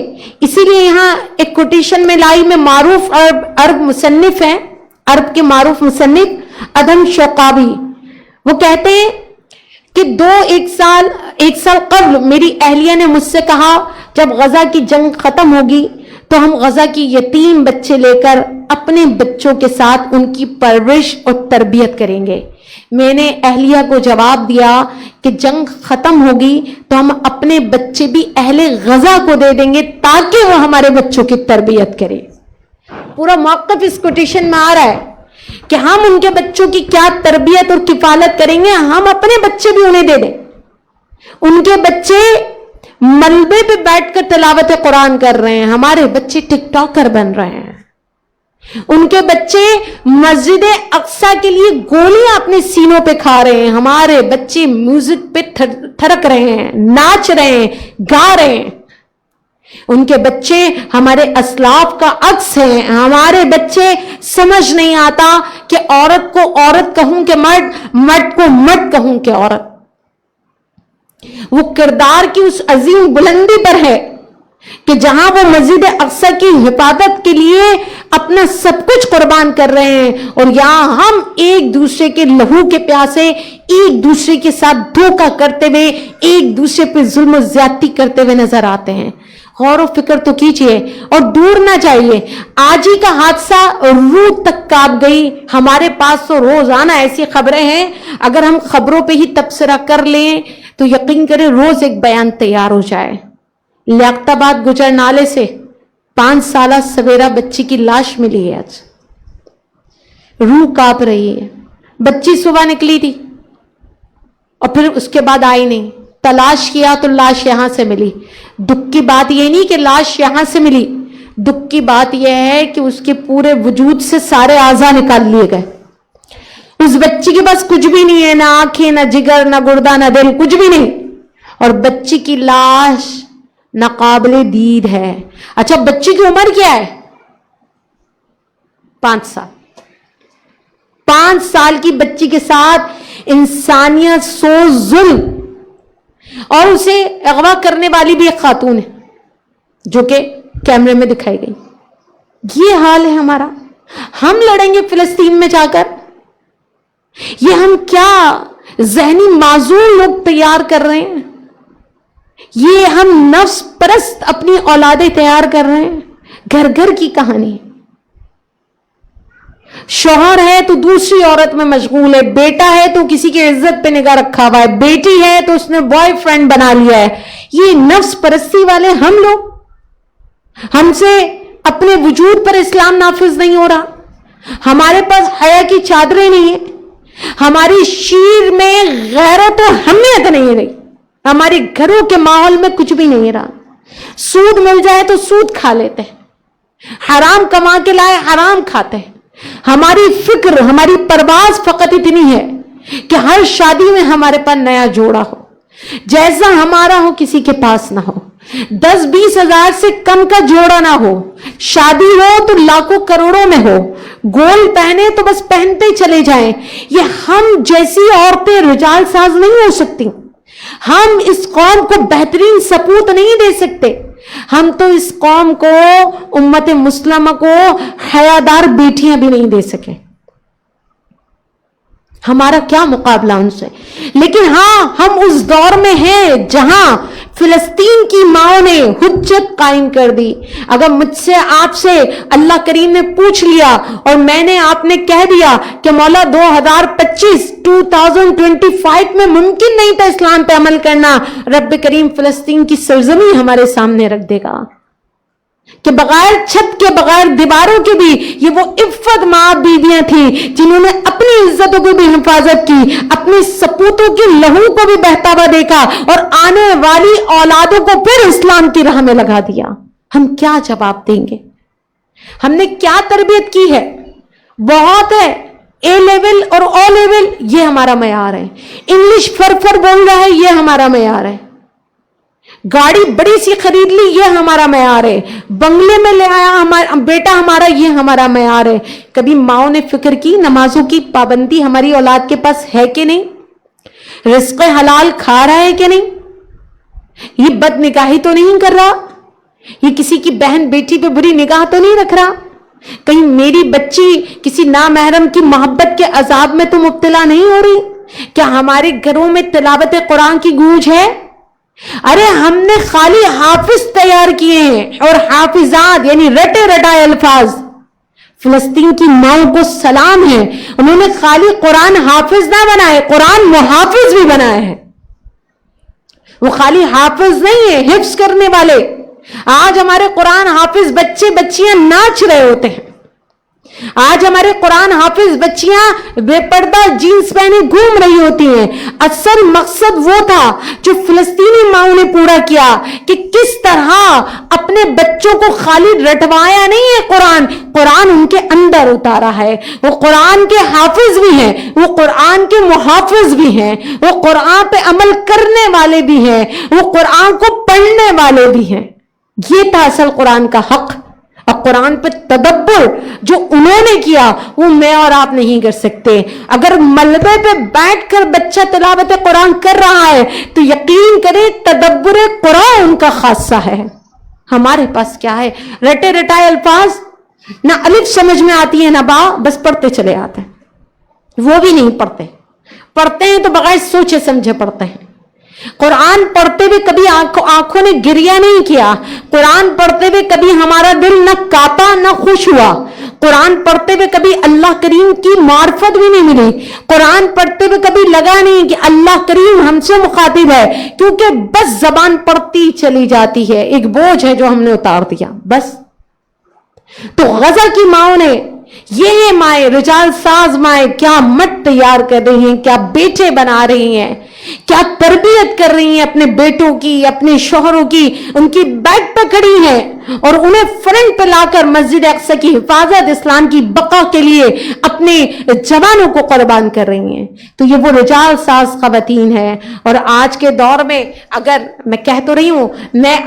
اسی لیے یہاں ایک کوٹیشن میں لائی, میں معروف عرب مصنف ہیں, عرب کے معروف مصنف ادم شوقاوی, وہ کہتے ہیں کہ ایک سال قبل میری اہلیہ نے مجھ سے کہا جب غزہ کی جنگ ختم ہوگی تو ہم غزہ کی یتیم بچے لے کر اپنے بچوں کے ساتھ ان کی پرورش اور تربیت کریں گے. میں نے اہلیہ کو جواب دیا کہ جنگ ختم ہوگی تو ہم اپنے بچے بھی اہل غزہ کو دے دیں گے تاکہ وہ ہمارے بچوں کی تربیت کرے. پورا موقف اس کوٹیشن میں آ رہا ہے کہ ہم ان کے بچوں کی کیا تربیت اور کفالت کریں گے. ہم اپنے بچے بھی انہیں دے دیں. ان کے بچے ملبے پہ بیٹھ کر تلاوت قرآن کر رہے ہیں, ہمارے بچے ٹک ٹاکر بن رہے ہیں. ان کے بچے مسجد اقصی کے لیے گولیاں اپنے سینوں پہ کھا رہے ہیں, ہمارے بچے میوزک پہ تھرک رہے ہیں, ناچ رہے ہیں, گا رہے ہیں. ان کے بچے ہمارے اسلاف کا عکس ہیں. ہمارے بچے سمجھ نہیں آتا کہ عورت کو عورت کہوں کہ مرد, مرد کو مرد کہوں کہ عورت. وہ کردار کی اس عظیم بلندی پر ہے کہ جہاں وہ مسجد اقصی کی حفاظت کے لیے اپنا سب کچھ قربان کر رہے ہیں, اور یہاں ہم ایک دوسرے کے لہو کے پیاسے ایک دوسرے کے ساتھ دھوکہ کرتے ہوئے ایک دوسرے پہ ظلم و زیادتی کرتے ہوئے نظر آتے ہیں. غور و فکر تو کیجئے اور دور نہ جائیے. آج ہی کا حادثہ روح تک کانپ گئی. ہمارے پاس تو روزانہ ایسی خبریں ہیں, اگر ہم خبروں پہ ہی تبصرہ کر لیں تو یقین کریں روز ایک بیان تیار ہو جائے. لیاقت آباد گجر نالے سے 5 سالہ سویرا بچی کی لاش ملی ہے. آج روح کانپ رہی ہے. بچی صبح نکلی تھی اور پھر اس کے بعد آئی نہیں. تلاش کیا تو لاش یہاں سے ملی. دکھ کی بات یہ نہیں کہ لاش یہاں سے ملی, دکھ کی بات یہ ہے کہ اس کے پورے وجود سے سارے اعضاء نکال لیے گئے. اس بچی کے پاس کچھ بھی نہیں ہے, نہ آنکھیں, نہ جگر, نہ گردہ, نہ دل, کچھ بھی نہیں. اور بچی کی لاش ناقابل دید ہے. اچھا بچی کی عمر کیا ہے؟ 5 سال. 5 سال کی بچی کے ساتھ انسانیت سو ظلم, اور اسے اغوا کرنے والی بھی ایک خاتون ہے جو کہ کیمرے میں دکھائی گئی. یہ حال ہے ہمارا. ہم لڑیں گے فلسطین میں جا کر. یہ ہم کیا ذہنی معذور لوگ تیار کر رہے ہیں. یہ ہم نفس پرست اپنی اولادیں تیار کر رہے ہیں. گھر گھر کی کہانی. شوہر ہے تو دوسری عورت میں مشغول ہے, بیٹا ہے تو کسی کی عزت پہ نگاہ رکھا ہوا ہے, بیٹی ہے تو اس نے بوائے فرینڈ بنا لیا ہے. یہ نفس پرستی والے ہم لوگ. ہم سے اپنے وجود پر اسلام نافذ نہیں ہو رہا. ہمارے پاس حیا کی چادریں نہیں ہیں. ہماری شیر میں غیرت و حمیت نہیں رہی. ہمارے گھروں کے ماحول میں کچھ بھی نہیں رہا. سود مل جائے تو سود کھا لیتے ہیں, حرام کما کے لائے حرام کھاتے ہیں. ہماری فکر, ہماری پرواز فقط اتنی ہے کہ ہر شادی میں ہمارے پاس نیا جوڑا ہو, جیسا ہمارا ہو کسی کے پاس نہ ہو. 10-20 ہزار سے کم کا جوڑا نہ ہو. شادی ہو تو لاکھوں کروڑوں میں ہو. گول پہنے تو بس پہنتے چلے جائیں. یہ ہم جیسی عورتیں رجال ساز نہیں ہو سکتی. ہم اس قوم کو بہترین سپوت نہیں دے سکتے. ہم تو اس قوم کو, امت مسلمہ کو حیادار بیٹیاں بھی نہیں دے سکے. ہمارا کیا مقابلہ ان سے. لیکن ہاں ہم اس دور میں ہیں جہاں فلسطین کی ماں نے حجت قائم کر دی. اگر مجھ سے آپ سے اللہ کریم نے پوچھ لیا اور میں نے آپ نے کہہ دیا کہ مولا 2025 میں ممکن نہیں تھا اسلام پہ عمل کرنا, رب کریم فلسطین کی سرزمین ہمارے سامنے رکھ دے گا کہ بغیر چھت کے, بغیر دیواروں کے بھی یہ وہ عفت ماں بیویاں تھیں جنہوں نے اپنی عزتوں کو بھی حفاظت کی, اپنے سپوتوں کی لہو کو بھی بہتا ہوا دیکھا اور آنے والی اولادوں کو پھر اسلام کی راہ میں لگا دیا. ہم کیا جواب دیں گے؟ ہم نے کیا تربیت کی ہے؟ بہت ہے. اے لیول اور او لیول یہ ہمارا معیار ہے. انگلش فر بول رہا ہے یہ ہمارا معیار ہے. گاڑی بڑی سی خرید لی یہ ہمارا معیار ہے. بنگلے میں لے آیا بیٹا ہمارا یہ ہمارا معیار ہے. کبھی ماؤں نے فکر کی نمازوں کی پابندی ہماری اولاد کے پاس ہے کہ نہیں؟ رزق حلال کھا رہا ہے کہ نہیں؟ یہ بد نگاہی تو نہیں کر رہا؟ یہ کسی کی بہن بیٹی پہ بری نگاہ تو نہیں رکھ رہا؟ کہیں میری بچی کسی نامحرم کی محبت کے عذاب میں تو مبتلا نہیں ہو رہی؟ کیا ہمارے گھروں میں تلاوت قرآن کی گونج ہے؟ ارے ہم نے خالی حافظ تیار کیے ہیں اور حافظات یعنی رٹے رٹائے الفاظ. فلسطین کی ماؤں کو سلام ہے. انہوں نے خالی قرآن حافظ نہ بنائے, قرآن محافظ بھی بنائے ہیں. وہ خالی حافظ نہیں ہے, حفظ کرنے والے. آج ہمارے قرآن حافظ بچے بچیاں ناچ رہے ہوتے ہیں. آج ہمارے قرآن حافظ بچیاں بے پردہ جینز پہنے گھوم رہی ہوتی ہیں. اصل مقصد وہ تھا جو فلسطینی ماؤں نے پورا کیا کہ کس طرح اپنے بچوں کو خالی رٹوایا نہیں ہے, قرآن ان کے اندر اتارا ہے. وہ قرآن کے حافظ بھی ہیں, وہ قرآن کے محافظ بھی ہیں, وہ قرآن پہ عمل کرنے والے بھی ہیں, وہ قرآن کو پڑھنے والے بھی ہیں. یہ تھا اصل قرآن کا حق. اور قرآن پہ تدبر جو انہوں نے کیا وہ میں اور آپ نہیں کر سکتے. اگر ملبے پہ بیٹھ کر بچہ تلاوت قرآن کر رہا ہے تو یقین کریں تدبر قرآن ان کا خاصہ ہے. ہمارے پاس کیا ہے؟ رٹے رٹائے الفاظ, نہ الف سمجھ میں آتی ہے نہ با, بس پڑھتے چلے آتے ہیں. وہ بھی نہیں پڑھتے ہیں تو بغیر سوچے سمجھے پڑھتے ہیں. قرآن پڑھتے ہوئے کبھی آنکھوں نے گریہ نہیں کیا. قرآن پڑھتے ہوئے کبھی ہمارا دل نہ کاپا نہ خوش ہوا. قرآن پڑھتے ہوئے کبھی اللہ کریم کی معرفت بھی نہیں ملی. قرآن پڑھتے ہوئے کبھی لگا نہیں کہ اللہ کریم ہم سے مخاطب ہے, کیونکہ بس زبان پڑھتی چلی جاتی ہے. ایک بوجھ ہے جو ہم نے اتار دیا بس. تو غزہ کی ماؤں نے, یہ مائیں رجال ساز مائیں کیا مٹ تیار کر رہی ہیں, کیا بیٹے بنا رہی ہیں, کیا تربیت کر رہی ہیں اپنے بیٹوں کی, اپنے شوہروں کی. ان کی بیک پہ کھڑی ہیں اور انہیں فرنٹ پہ لا کر مسجد اقصی کی حفاظت, اسلام کی بقا کے لیے اپنے جوانوں کو قربان کر رہی ہیں. تو یہ وہ رجال ساز خواتین ہیں. اور آج کے دور میں اگر میں کہہ تو رہی ہوں, میں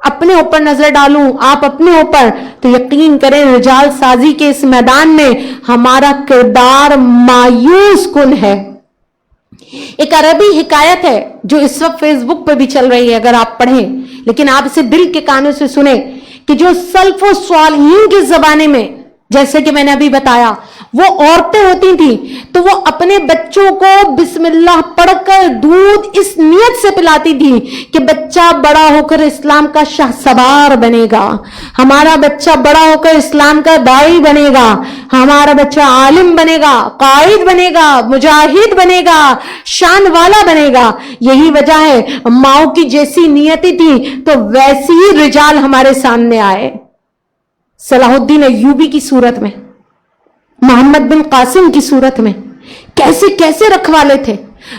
اپنے اوپر نظر ڈالوں, آپ اپنے اوپر, تو یقین کریں رجال سازی کے اس میدان میں ہمارا کردار مایوس کن ہے. ایک عربی حکایت ہے جو اس وقت فیس بک پہ بھی چل رہی ہے, اگر آپ پڑھیں, لیکن آپ اسے دل کے کانوں سے سنیں, کہ جو سلف و صالحین کے زمانے میں, جیسے کہ میں نے ابھی بتایا, وہ عورتیں ہوتی تھیں تو وہ اپنے بچوں کو بسم اللہ پڑھ کر دودھ اس نیت سے پلاتی تھی کہ بچہ بڑا ہو کر اسلام کا شاہ سوار بنے گا, ہمارا بچہ بڑا ہو کر اسلام کا داعی بنے گا, ہمارا بچہ عالم بنے گا, قائد بنے گا, مجاہد بنے گا, شان والا بنے گا. یہی وجہ ہے ماؤں کی جیسی نیتی تھی تو ویسی ہی رجال ہمارے سامنے آئے. صلاح الدین ایوبی کی صورت میں, محمد بن قاسم کی صورت میں, کیسے کیسے رکھوالے تھے.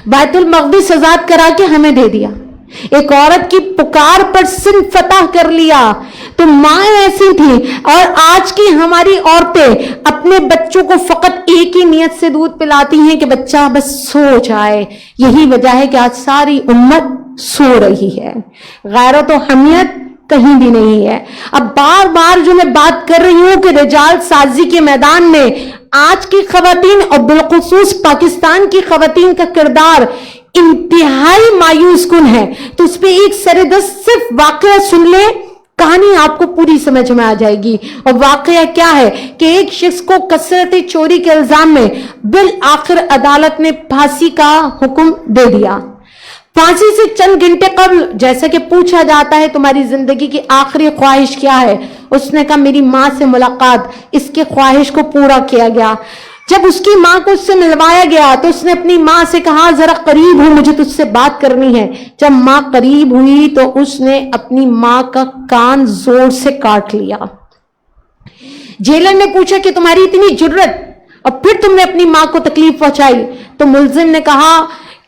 بیت المقدس آزاد کرا کے ہمیں دے دیا. ایک عورت کی پکار پر سندھ فتح کر لیا. تو مائیں ایسی تھیں. اور آج کی ہماری عورتیں اپنے بچوں کو فقط ایک ہی نیت سے دودھ پلاتی ہیں کہ بچہ بس سو جائے. یہی وجہ ہے کہ آج ساری امت سو رہی ہے. غیرت و حمیت کہیں بھی نہیں ہے. اب بار بار جو میں بات کر رہی ہوں کہ رجال سازی کے میدان میں آج کی خواتین اور بالخصوص پاکستان کی خواتین کا کردار انتہائی مایوس کن ہے, تو اس پہ ایک سردست صرف واقعہ سن لیں, کہانی آپ کو پوری سمجھ میں آ جائے گی. اور واقعہ کیا ہے کہ ایک شخص کو کثرت چوری کے الزام میں بالآخر عدالت نے پھانسی کا حکم دے دیا. پھانسی سے چند گھنٹے قبل جیسا کہ پوچھا جاتا ہے تمہاری زندگی کی آخری خواہش کیا ہے, اس نے کہا میری ماں سے ملاقات. اس کی خواہش کو پورا کیا گیا. جب اس کی ماں کو اس سے ملوایا گیا تو اس نے اپنی ماں سے کہا ذرا قریب ہو, مجھے تجھ سے بات کرنی ہے. جب ماں قریب ہوئی تو اس نے اپنی ماں کا کان زور سے کاٹ لیا. جیلر نے پوچھا کہ تمہاری اتنی جرت اور پھر تم نے اپنی ماں کو تکلیف پہنچائی. تو ملزم نے کہا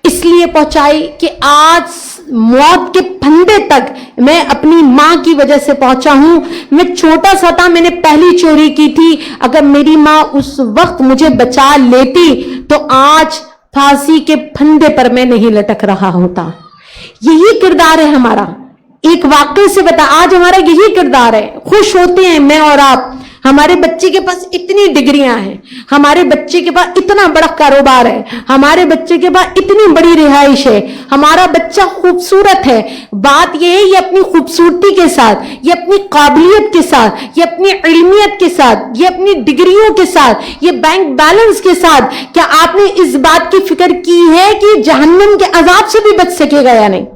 اس لیے پہنچائی کہ آج موت کے پھندے تک میں اپنی ماں کی وجہ سے پہنچا ہوں. میں چھوٹا سا تھا, میں نے پہلی چوری کی تھی. اگر میری ماں اس وقت مجھے بچا لیتی تو آج پھانسی کے پھندے پر میں نہیں لٹک رہا ہوتا. یہی کردار ہے ہمارا. ایک واقعے سے بتا, آج ہمارا یہی کردار ہے. خوش ہوتے ہیں میں اور آپ, ہمارے بچے کے پاس اتنی ڈگریاں ہیں, ہمارے بچے کے پاس اتنا بڑا کاروبار ہے, ہمارے بچے کے پاس اتنی بڑی رہائش ہے, ہمارا بچہ خوبصورت ہے. بات یہ ہے یہ اپنی خوبصورتی کے ساتھ, یہ اپنی قابلیت کے ساتھ, یہ اپنی علمیت کے ساتھ, یہ اپنی ڈگریوں کے ساتھ, یہ بینک بیلنس کے ساتھ, کیا آپ نے اس بات کی فکر کی ہے کہ جہنم کے عذاب سے بھی بچ سکے گا یا نہیں؟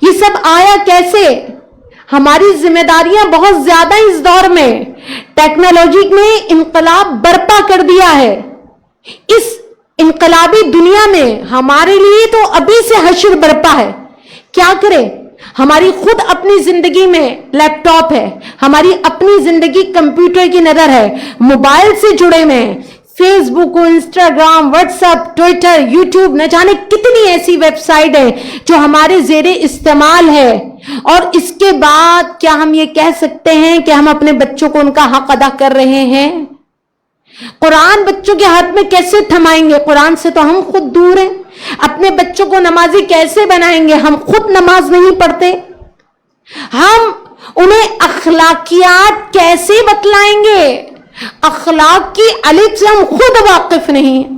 یہ سب آیا کیسے؟ ہماری ذمہ داریاں بہت زیادہ اس دور میں. ٹیکنالوجی نے انقلاب برپا کر دیا ہے. اس انقلابی دنیا میں ہمارے لیے تو ابھی سے حشر برپا ہے. کیا کرے؟ ہماری خود اپنی زندگی میں لیپ ٹاپ ہے, ہماری اپنی زندگی کمپیوٹر کی نظر ہے, موبائل سے جڑے ہوئے ہیں, Facebook, Instagram, WhatsApp, Twitter, YouTube, نہ جانے کتنی ایسی ویب سائٹ ہے جو ہمارے زیر استعمال ہے. اور اس کے بعد کیا ہم یہ کہہ سکتے ہیں کہ ہم اپنے بچوں کو ان کا حق ادا کر رہے ہیں؟ قرآن بچوں کے ہاتھ میں کیسے تھمائیں گے؟ قرآن سے تو ہم خود دور ہیں. اپنے بچوں کو نمازی کیسے بنائیں گے؟ ہم خود نماز نہیں پڑھتے. ہم انہیں اخلاقیات کیسے بتلائیں گے؟ اخلاق کی الف سے ہم خود واقف نہیں ہیں.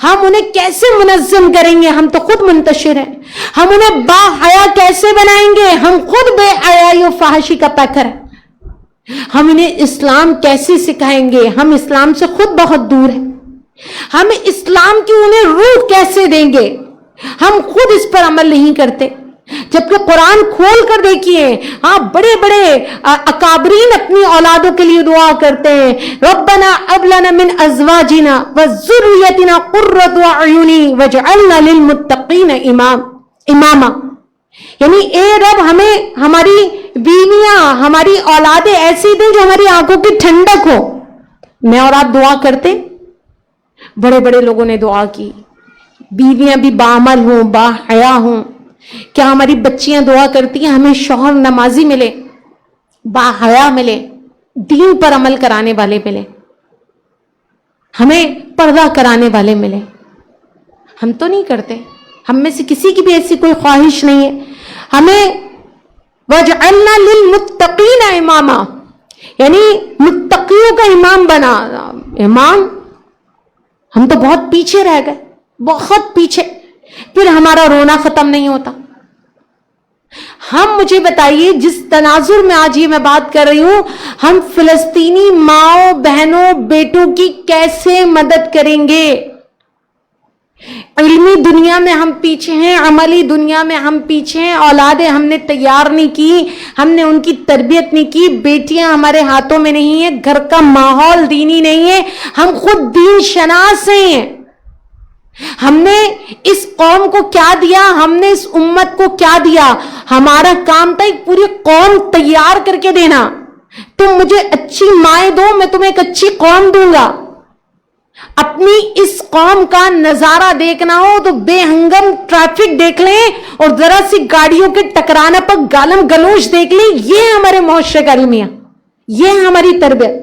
ہم انہیں کیسے منظم کریں گے؟ ہم تو خود منتشر ہیں. ہم انہیں با حیا کیسے بنائیں گے؟ ہم خود بے حیائی و فحاشی کا پیکر ہیں. ہم انہیں اسلام کیسے سکھائیں گے؟ ہم اسلام سے خود بہت دور ہیں. ہم اسلام کی انہیں روح کیسے دیں گے؟ ہم خود اس پر عمل نہیں کرتے. جبکہ قرآن کھول کر دیکھیے, ہاں بڑے بڑے اکابرین اپنی اولادوں کے لیے دعا کرتے ہیں, ربنا هب لنا من ازواجنا وذريتنا قرة اعين واجعلنا للمتقين اماما. یعنی اے رب ہمیں ہماری بیویاں, ہماری اولادیں ایسی دیں جو ہماری آنکھوں کی ٹھنڈک ہو. میں اور آپ دعا کرتے, بڑے بڑے لوگوں نے دعا کی, بیویاں بھی بعمل ہوں, با حیا ہوں. کیا ہماری بچیاں دعا کرتی ہیں ہمیں شوہر نمازی ملے, با حیا ملے, دین پر عمل کرانے والے ملے, ہمیں پردہ کرانے والے ملے؟ ہم تو نہیں کرتے. ہم میں سے کسی کی بھی ایسی کوئی خواہش نہیں ہے. ہمیں وَجْعَلْنَا لِلْمُتَّقِينَ اماما, یعنی متقیوں کا امام بنا. امام ہم تو بہت پیچھے رہ گئے, بہت پیچھے. پھر ہمارا رونا ختم نہیں ہوتا. ہم مجھے بتائیے, جس تناظر میں آج یہ میں بات کر رہی ہوں, ہم فلسطینی ماؤں بہنوں بیٹوں کی کیسے مدد کریں گے؟ علمی دنیا میں ہم پیچھے ہیں, عملی دنیا میں ہم پیچھے ہیں. اولادیں ہم نے تیار نہیں کی, ہم نے ان کی تربیت نہیں کی. بیٹیاں ہمارے ہاتھوں میں نہیں ہیں, گھر کا ماحول دینی نہیں ہے. ہم خود دین شناس ہیں. ہم نے اس قوم کو کیا دیا؟ ہم نے اس امت کو کیا دیا؟ ہمارا کام تھا ایک پوری قوم تیار کر کے دینا. تم مجھے اچھی مائیں دو, میں تمہیں ایک اچھی قوم دوں گا. اپنی اس قوم کا نظارہ دیکھنا ہو تو بے ہنگم ٹریفک دیکھ لیں, اور ذرا سی گاڑیوں کے ٹکرانا پر گالم گلوچ دیکھ لیں. یہ ہمارے معاشرے کا المیہ, یہ ہماری تربیت.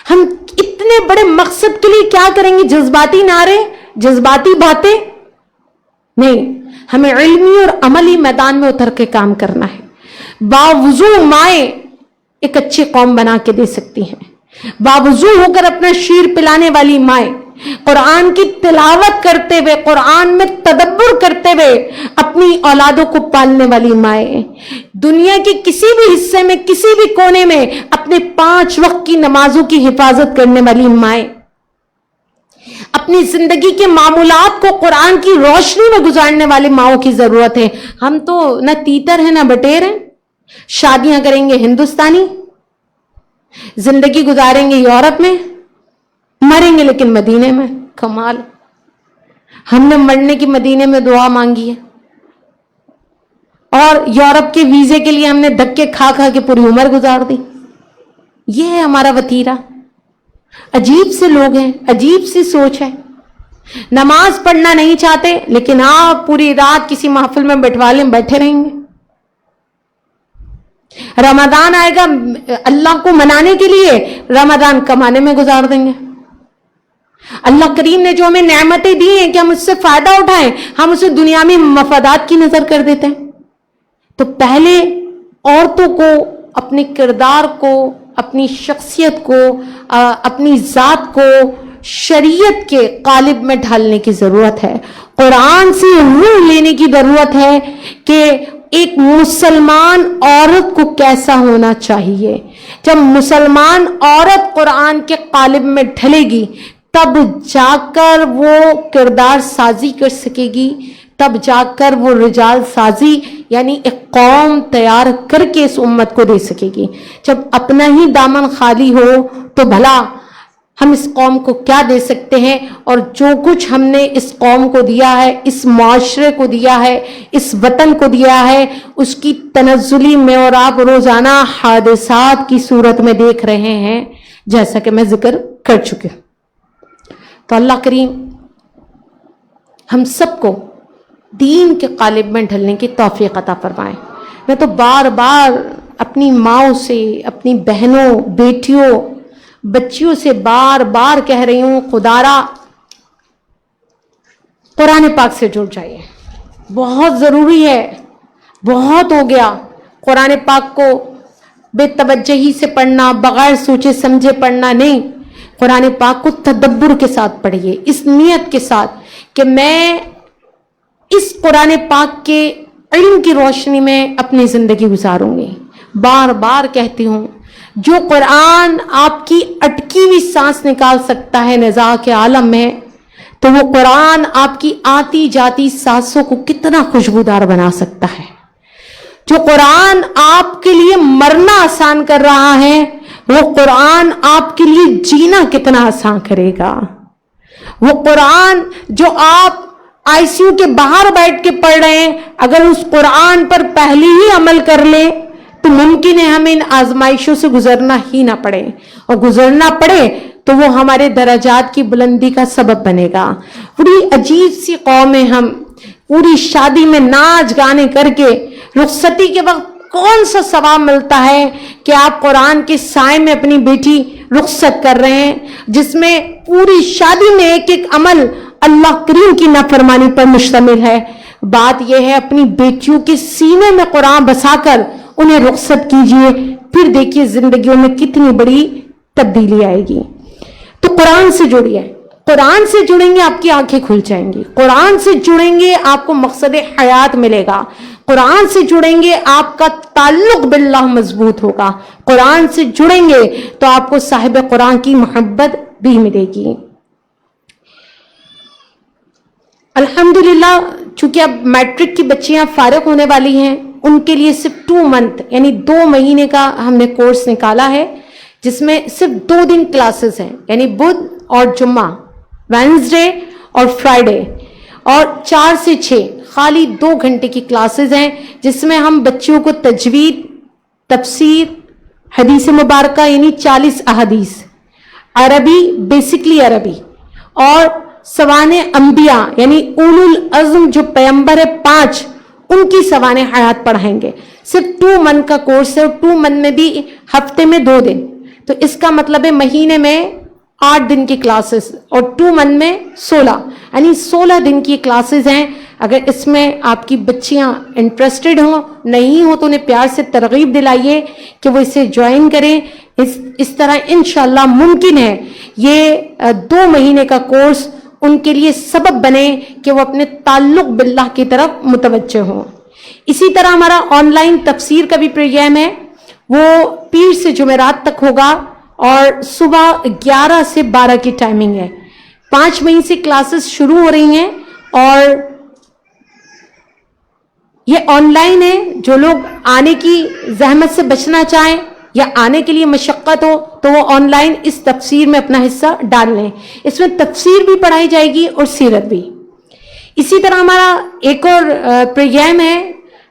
ہم اتنے بڑے مقصد کے لیے کیا کریں گے؟ جذباتی نعرے, جذباتی باتیں نہیں. ہمیں علمی اور عملی میدان میں اتر کے کام کرنا ہے. باوضو مائیں ایک اچھی قوم بنا کے دے سکتی ہیں. باوضو ہو کر اپنا شیر پلانے والی مائیں, قرآن کی تلاوت کرتے ہوئے, قرآن میں تدبر کرتے ہوئے اپنی اولادوں کو پالنے والی مائیں, دنیا کے کسی بھی حصے میں, کسی بھی کونے میں اپنے 5 وقت کی نمازوں کی حفاظت کرنے والی مائیں, اپنی زندگی کے معمولات کو قرآن کی روشنی میں گزارنے والے ماؤں کی ضرورت ہے. ہم تو نہ تیتر ہیں نہ بٹیر ہیں. شادیاں کریں گے ہندوستانی, زندگی گزاریں گے یورپ میں, مریں گے لیکن مدینے میں. کمال. ہم نے مرنے کی مدینے میں دعا مانگی ہے, اور یورپ کے ویزے کے لیے ہم نے دھکے کھا کھا کے پوری عمر گزار دی. یہ ہے ہمارا وتیرہ. عجیب سے لوگ ہیں, عجیب سی سوچ ہے. نماز پڑھنا نہیں چاہتے, لیکن آپ پوری رات کسی محفل میں بٹھوا لیں, بیٹھے رہیں گے. رمضان آئے گا اللہ کو منانے کے لیے, رمضان کمانے میں گزار دیں گے. اللہ کریم نے جو ہمیں نعمتیں دی ہیں کہ ہم اس سے فائدہ اٹھائیں, ہم اسے دنیاوی مفادات کی نظر کر دیتے ہیں. تو پہلے عورتوں کو اپنے کردار کو, اپنی شخصیت کو, اپنی ذات کو شریعت کے قالب میں ڈھالنے کی ضرورت ہے. قرآن سے روح لینے کی ضرورت ہے کہ ایک مسلمان عورت کو کیسا ہونا چاہیے. جب مسلمان عورت قرآن کے قالب میں ڈھلے گی, تب جا کر وہ کردار سازی کر سکے گی, تب جا کر وہ رجال سازی یعنی ایک قوم تیار کر کے اس امت کو دے سکے گی. جب اپنا ہی دامن خالی ہو تو بھلا ہم اس قوم کو کیا دے سکتے ہیں؟ اور جو کچھ ہم نے اس قوم کو دیا ہے، اس معاشرے کو دیا ہے، اس وطن کو دیا ہے، اس کی تنزلی میں اور آپ روزانہ حادثات کی صورت میں دیکھ رہے ہیں، جیسا کہ میں ذکر کر چکے. تو اللہ کریم ہم سب کو دین کے قالب میں ڈھلنے کی توفیق عطا فرمائے. میں تو بار بار اپنی ماؤں سے، اپنی بہنوں، بیٹیوں، بچیوں سے بار بار کہہ رہی ہوں، خدارا قرآن پاک سے جڑ جائیے. بہت ضروری ہے، بہت ہو گیا قرآن پاک کو بے توجہی سے پڑھنا، بغیر سوچے سمجھے پڑھنا نہیں. قرآن پاک کو تدبر کے ساتھ پڑھیے، اس نیت کے ساتھ کہ میں اس قرآن پاک کے علم کی روشنی میں اپنی زندگی گزاروں گی. بار بار کہتی ہوں، جو قرآن آپ کی اٹکی ہوئی سانس نکال سکتا ہے نزاع کے عالم میں، تو وہ قرآن آپ کی آتی جاتی سانسوں کو کتنا خوشبودار بنا سکتا ہے. جو قرآن آپ کے لیے مرنا آسان کر رہا ہے، وہ قرآن آپ کے لیے جینا کتنا آسان کرے گا. وہ قرآن جو آپ آئی سی یو کے باہر بیٹھ کے پڑھ رہے ہیں، اگر اس قرآن پر پہلی ہی عمل کر لیں تو ممکن ہے ہمیں ان آزمائشوں سے گزرنا ہی نہ پڑے، اور گزرنا پڑے تو وہ ہمارے درجات کی بلندی کا سبب بنے گا. بڑی عجیب سی قوم ہے ہم. پوری شادی میں ناچ گانے کر کے رخصتی کے وقت کون سا ثواب ملتا ہے کہ آپ قرآن کے سائے میں اپنی بیٹی رخصت کر رہے ہیں، جس میں پوری شادی میں ایک ایک عمل اللہ کریم کی نافرمانی پر مشتمل ہے. بات یہ ہے اپنی بیٹیوں کے سینے میں قرآن بسا کر انہیں رخصت کیجئے، پھر دیکھیے زندگیوں میں کتنی بڑی تبدیلی آئے گی. تو قرآن سے جڑیے. قرآن سے جڑیں گے آپ کی آنکھیں کھل جائیں گی. قرآن سے جڑیں گے آپ کو مقصد حیات ملے گا. قرآن سے جڑیں گے آپ کا تعلق باللہ مضبوط ہوگا. قرآن سے جڑیں گے تو آپ کو صاحب قرآن کی محبت بھی ملے گی. الحمدللہ چونکہ اب میٹرک کی بچیاں فارغ ہونے والی ہیں، ان کے لیے صرف 2 منتھ یعنی 2 مہینے کا ہم نے کورس نکالا ہے، جس میں صرف 2 دن کلاسز ہیں، یعنی بدھ اور جمعہ، وینسڈے اور فرائیڈے، اور 4 سے 6 خالی 2 گھنٹے کی کلاسز ہیں، جس میں ہم بچیوں کو تجوید، تفسیر، حدیث مبارکہ یعنی 40 احادیث، عربی بیسکلی عربی، اور سوانح انبیاء یعنی اولو العزم جو پیمبر 5 ان کی سوانح حیات پڑھائیں گے. صرف 2 منتھ کا کورس ہے، اور 2 منتھ میں بھی ہفتے میں 2 دن، تو اس کا مطلب ہے مہینے میں 8 دن کی کلاسز، اور 2 منتھ میں 16 یعنی 16 دن کی کلاسز ہیں. اگر اس میں آپ کی بچیاں انٹرسٹڈ ہوں، نہیں ہو تو انہیں پیار سے ترغیب دلائیے کہ وہ اسے جوائن کریں. اس طرح انشاءاللہ ممکن ہے یہ 2 مہینے کا کورس ان کے لیے سبب بنے کہ وہ اپنے تعلق باللہ کی طرف متوجہ ہوں. اسی طرح ہمارا آن لائن تفسیر کا بھی پروگرام ہے، وہ پیر سے جمعرات تک ہوگا، اور صبح 11 سے 12 کی ٹائمنگ ہے. 5 مئی سے کلاسز شروع ہو رہی ہیں، اور یہ آن لائن ہے. جو لوگ آنے کی زحمت سے بچنا چاہیں یا آنے کے لیے مشقت ہو تو وہ آن لائن اس تفسیر میں اپنا حصہ ڈال لیں. اس میں تفسیر بھی پڑھائی جائے گی اور سیرت بھی. اسی طرح ہمارا ایک اور پروگرام ہے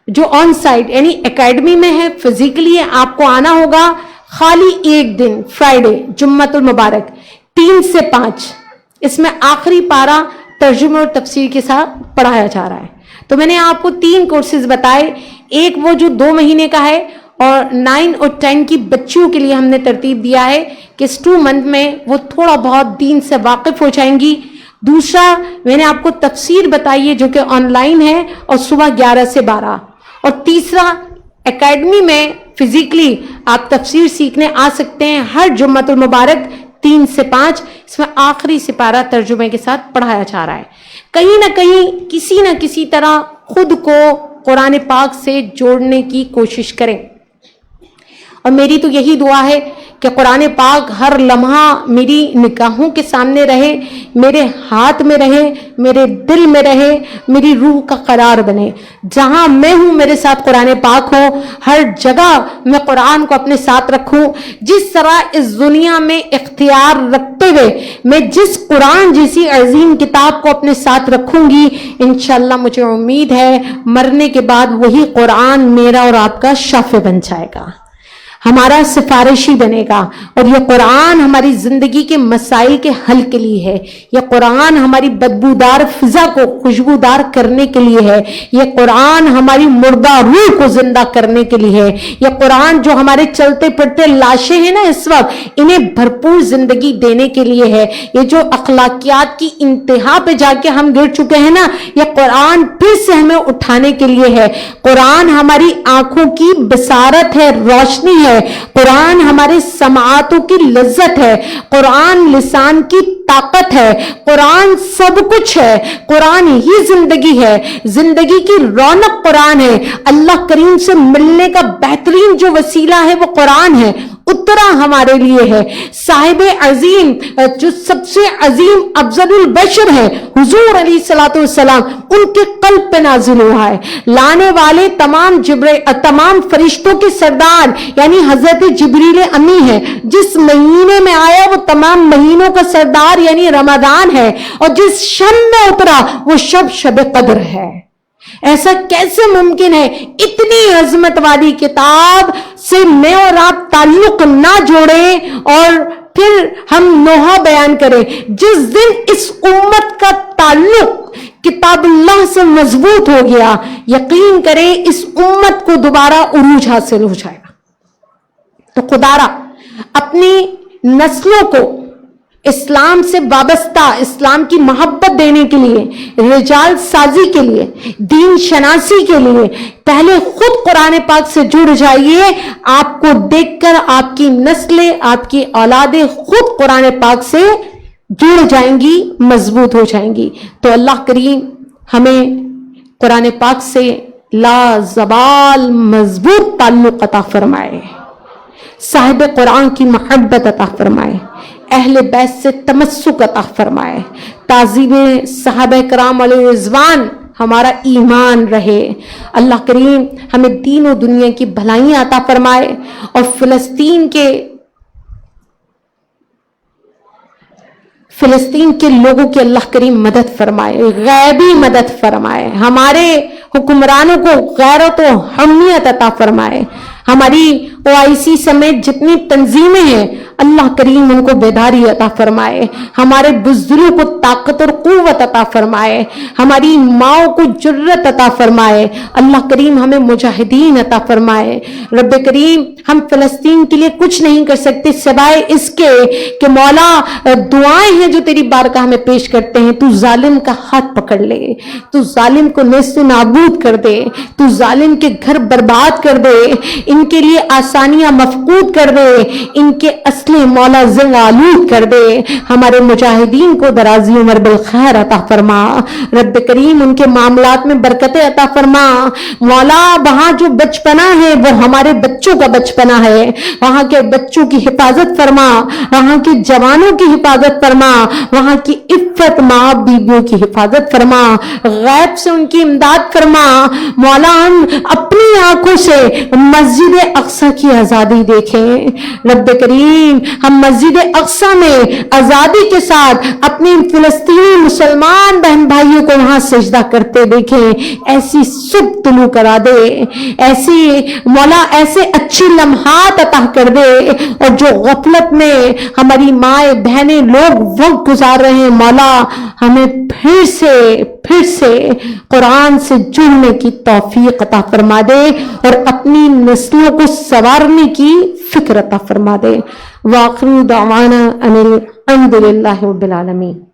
جو آن سائٹ یعنی اکیڈمی میں ہے، فزیکلی آپ کو آنا ہوگا. خالی 1 دن فرائیڈے جمعۃ المبارک 3 سے 5 اس میں آخری پارہ ترجمہ اور تفسیر کے ساتھ پڑھایا جا رہا ہے. تو میں نے آپ کو 3 کورسز بتائے، ایک وہ جو 2 مہینے کا ہے، اور 9 اور 10 کی بچیوں کے لیے ہم نے ترتیب دیا ہے کہ اس 2 منتھ میں وہ تھوڑا بہت دین سے واقف ہو جائیں گی. دوسرا میں نے آپ کو تفسیر بتائی ہے جو کہ آن لائن ہے اور صبح 11 سے 12. اور تیسرا اکیڈمی میں فزیکلی آپ تفسیر سیکھنے آ سکتے ہیں ہر جمعۃ المبارک 3 سے 5. اس میں آخری سپارہ ترجمے کے ساتھ پڑھایا جا رہا ہے. کہیں نہ کہیں کسی نہ کسی طرح خود کو قرآن پاک سے جوڑنے کی کوشش کریں. اور میری تو یہی دعا ہے کہ قرآن پاک ہر لمحہ میری نگاہوں کے سامنے رہے، میرے ہاتھ میں رہے، میرے دل میں رہے، میری روح کا قرار بنے. جہاں میں ہوں میرے ساتھ قرآن پاک ہو، ہر جگہ میں قرآن کو اپنے ساتھ رکھوں. جس طرح اس دنیا میں اختیار رکھتے ہوئے میں جس قرآن جیسی عظیم کتاب کو اپنے ساتھ رکھوں گی، انشاءاللہ مجھے امید ہے مرنے کے بعد وہی قرآن میرا اور آپ کا شافع بن جائے گا، ہمارا سفارشی بنے گا. اور یہ قرآن ہماری زندگی کے مسائل کے حل کے لیے ہے. یہ قرآن ہماری بدبودار فضا کو خوشبودار کرنے کے لیے ہے. یہ قرآن ہماری مردہ روح کو زندہ کرنے کے لیے ہے. یہ قرآن جو ہمارے چلتے پھرتے لاشیں ہیں نا اس وقت، انہیں بھرپور زندگی دینے کے لیے ہے. یہ جو اخلاقیات کی انتہا پہ جا کے ہم گر چکے ہیں نا، یہ قرآن پھر سے ہمیں اٹھانے کے لیے ہے. قرآن ہماری آنکھوں کی بصارت ہے، روشنی ہے. قرآن ہمارے سماعتوں کی لذت ہے. قرآن لسان کی طاقت ہے. قرآن سب کچھ ہے. قرآن ہی زندگی ہے. زندگی کی رونق قرآن ہے. اللہ کریم سے ملنے کا بہترین جو وسیلہ ہے وہ قرآن ہے، اترا ہمارے لیے ہے. صاحب عظیم جو سب سے عظیم افضل البشر ہے حضور علیہ الصلوۃ والسلام، ان کے قلب پہ نازل ہوا ہے. لانے والے تمام فرشتوں کے سردار یعنی حضرت جبریل امی ہے. جس مہینے میں آیا وہ تمام مہینوں کا سردار یعنی رمضان ہے. اور جس شب میں اترا وہ شب قدر ہے. ایسا کیسے ممکن ہے اتنی عظمت والی کتاب سے میں اور آپ تعلق نہ جوڑیں اور پھر ہم نوحہ بیان کریں؟ جس دن اس امت کا تعلق کتاب اللہ سے مضبوط ہو گیا، یقین کریں اس امت کو دوبارہ عروج حاصل ہو جائے گا. تو خدا را اپنی نسلوں کو اسلام سے وابستہ، اسلام کی محبت دینے کے لیے، رجال سازی کے لیے، دین شناسی کے لیے پہلے خود قرآن پاک سے جڑ جائیے. آپ کو دیکھ کر آپ کی نسلیں، آپ کی اولادیں خود قرآن پاک سے جڑ جائیں گی، مضبوط ہو جائیں گی. تو اللہ کریم ہمیں قرآن پاک سے لا زوال مضبوط تعلق عطا فرمائے، صاحب قرآن کی محبت عطا فرمائے، اہل بیت سے تمسک عطا فرمائے، تعظیم صحابہ کرام علیہ رضوان ہمارا ایمان رہے. اللہ کریم ہمیں دین و دنیا کی بھلائیاں عطا فرمائے اور فلسطین کے لوگوں کی اللہ کریم مدد فرمائے، غیبی مدد فرمائے. ہمارے حکمرانوں کو غیرت و حمیت عطا فرمائے. ہماری OIC سمیت جتنی تنظیمیں ہیں اللہ کریم ان کو بیداری عطا فرمائے. ہمارے بزرگوں کو طاقت اور قوت عطا فرمائے. ہماری ماؤں کو جرت عطا فرمائے. اللہ کریم ہمیں مجاہدین عطا فرمائے. رب کریم ہم فلسطین کے لیے کچھ نہیں کر سکتے سوائے اس کے کہ مولا دعائیں ہیں جو تیری بارگاہ میں پیش کرتے ہیں. تو ظالم کا ہاتھ پکڑ لے، تو ظالم کو نیست و نابود کر دے، تو ظالم کے گھر برباد کر دے، ان کے لیے آسانیاں مفقود کر دے، ان کے اسلحے مولا زنگ آلود کر دے. ہمارے مجاہدین کو درازی عمر بالخیر عطا فرما. رب کریم ان کے معاملات میں برکتیں عطا فرما. مولا وہاں جو بچپنا ہے وہ ہمارے بچوں کا بچپنا ہے، وہاں کے بچوں کی حفاظت فرما، وہاں کے جوانوں کی حفاظت فرما، وہاں کی عفت ماں بیویوں کی حفاظت فرما، غیب سے ان کی امداد فرما. مولا ہم اپنی آنکھوں سے مسجد اقصی کی آزادی دیکھیں. رب کریم ہم مسجد اقصی میں آزادی کے ساتھ اپنی فلسطینی مسلمان بہن بھائیوں کو وہاں سجدہ کرتے دیکھیں. ایسی صبح طلوع کرا دے، ایسی مولا ایسے اچھی لمحات عطا کر دے. اور جو غفلت میں ہماری مائیں بہنیں لوگ وقت گزار رہے ہیں مولا ہمیں پھر سے قرآن سے جڑنے کی توفیق عطا فرما دے اور اپنی نسلوں کو سنوارنے کی فکر عطا فرما دے. وآخر دعوانا ان الحمد للہ رب العالمین.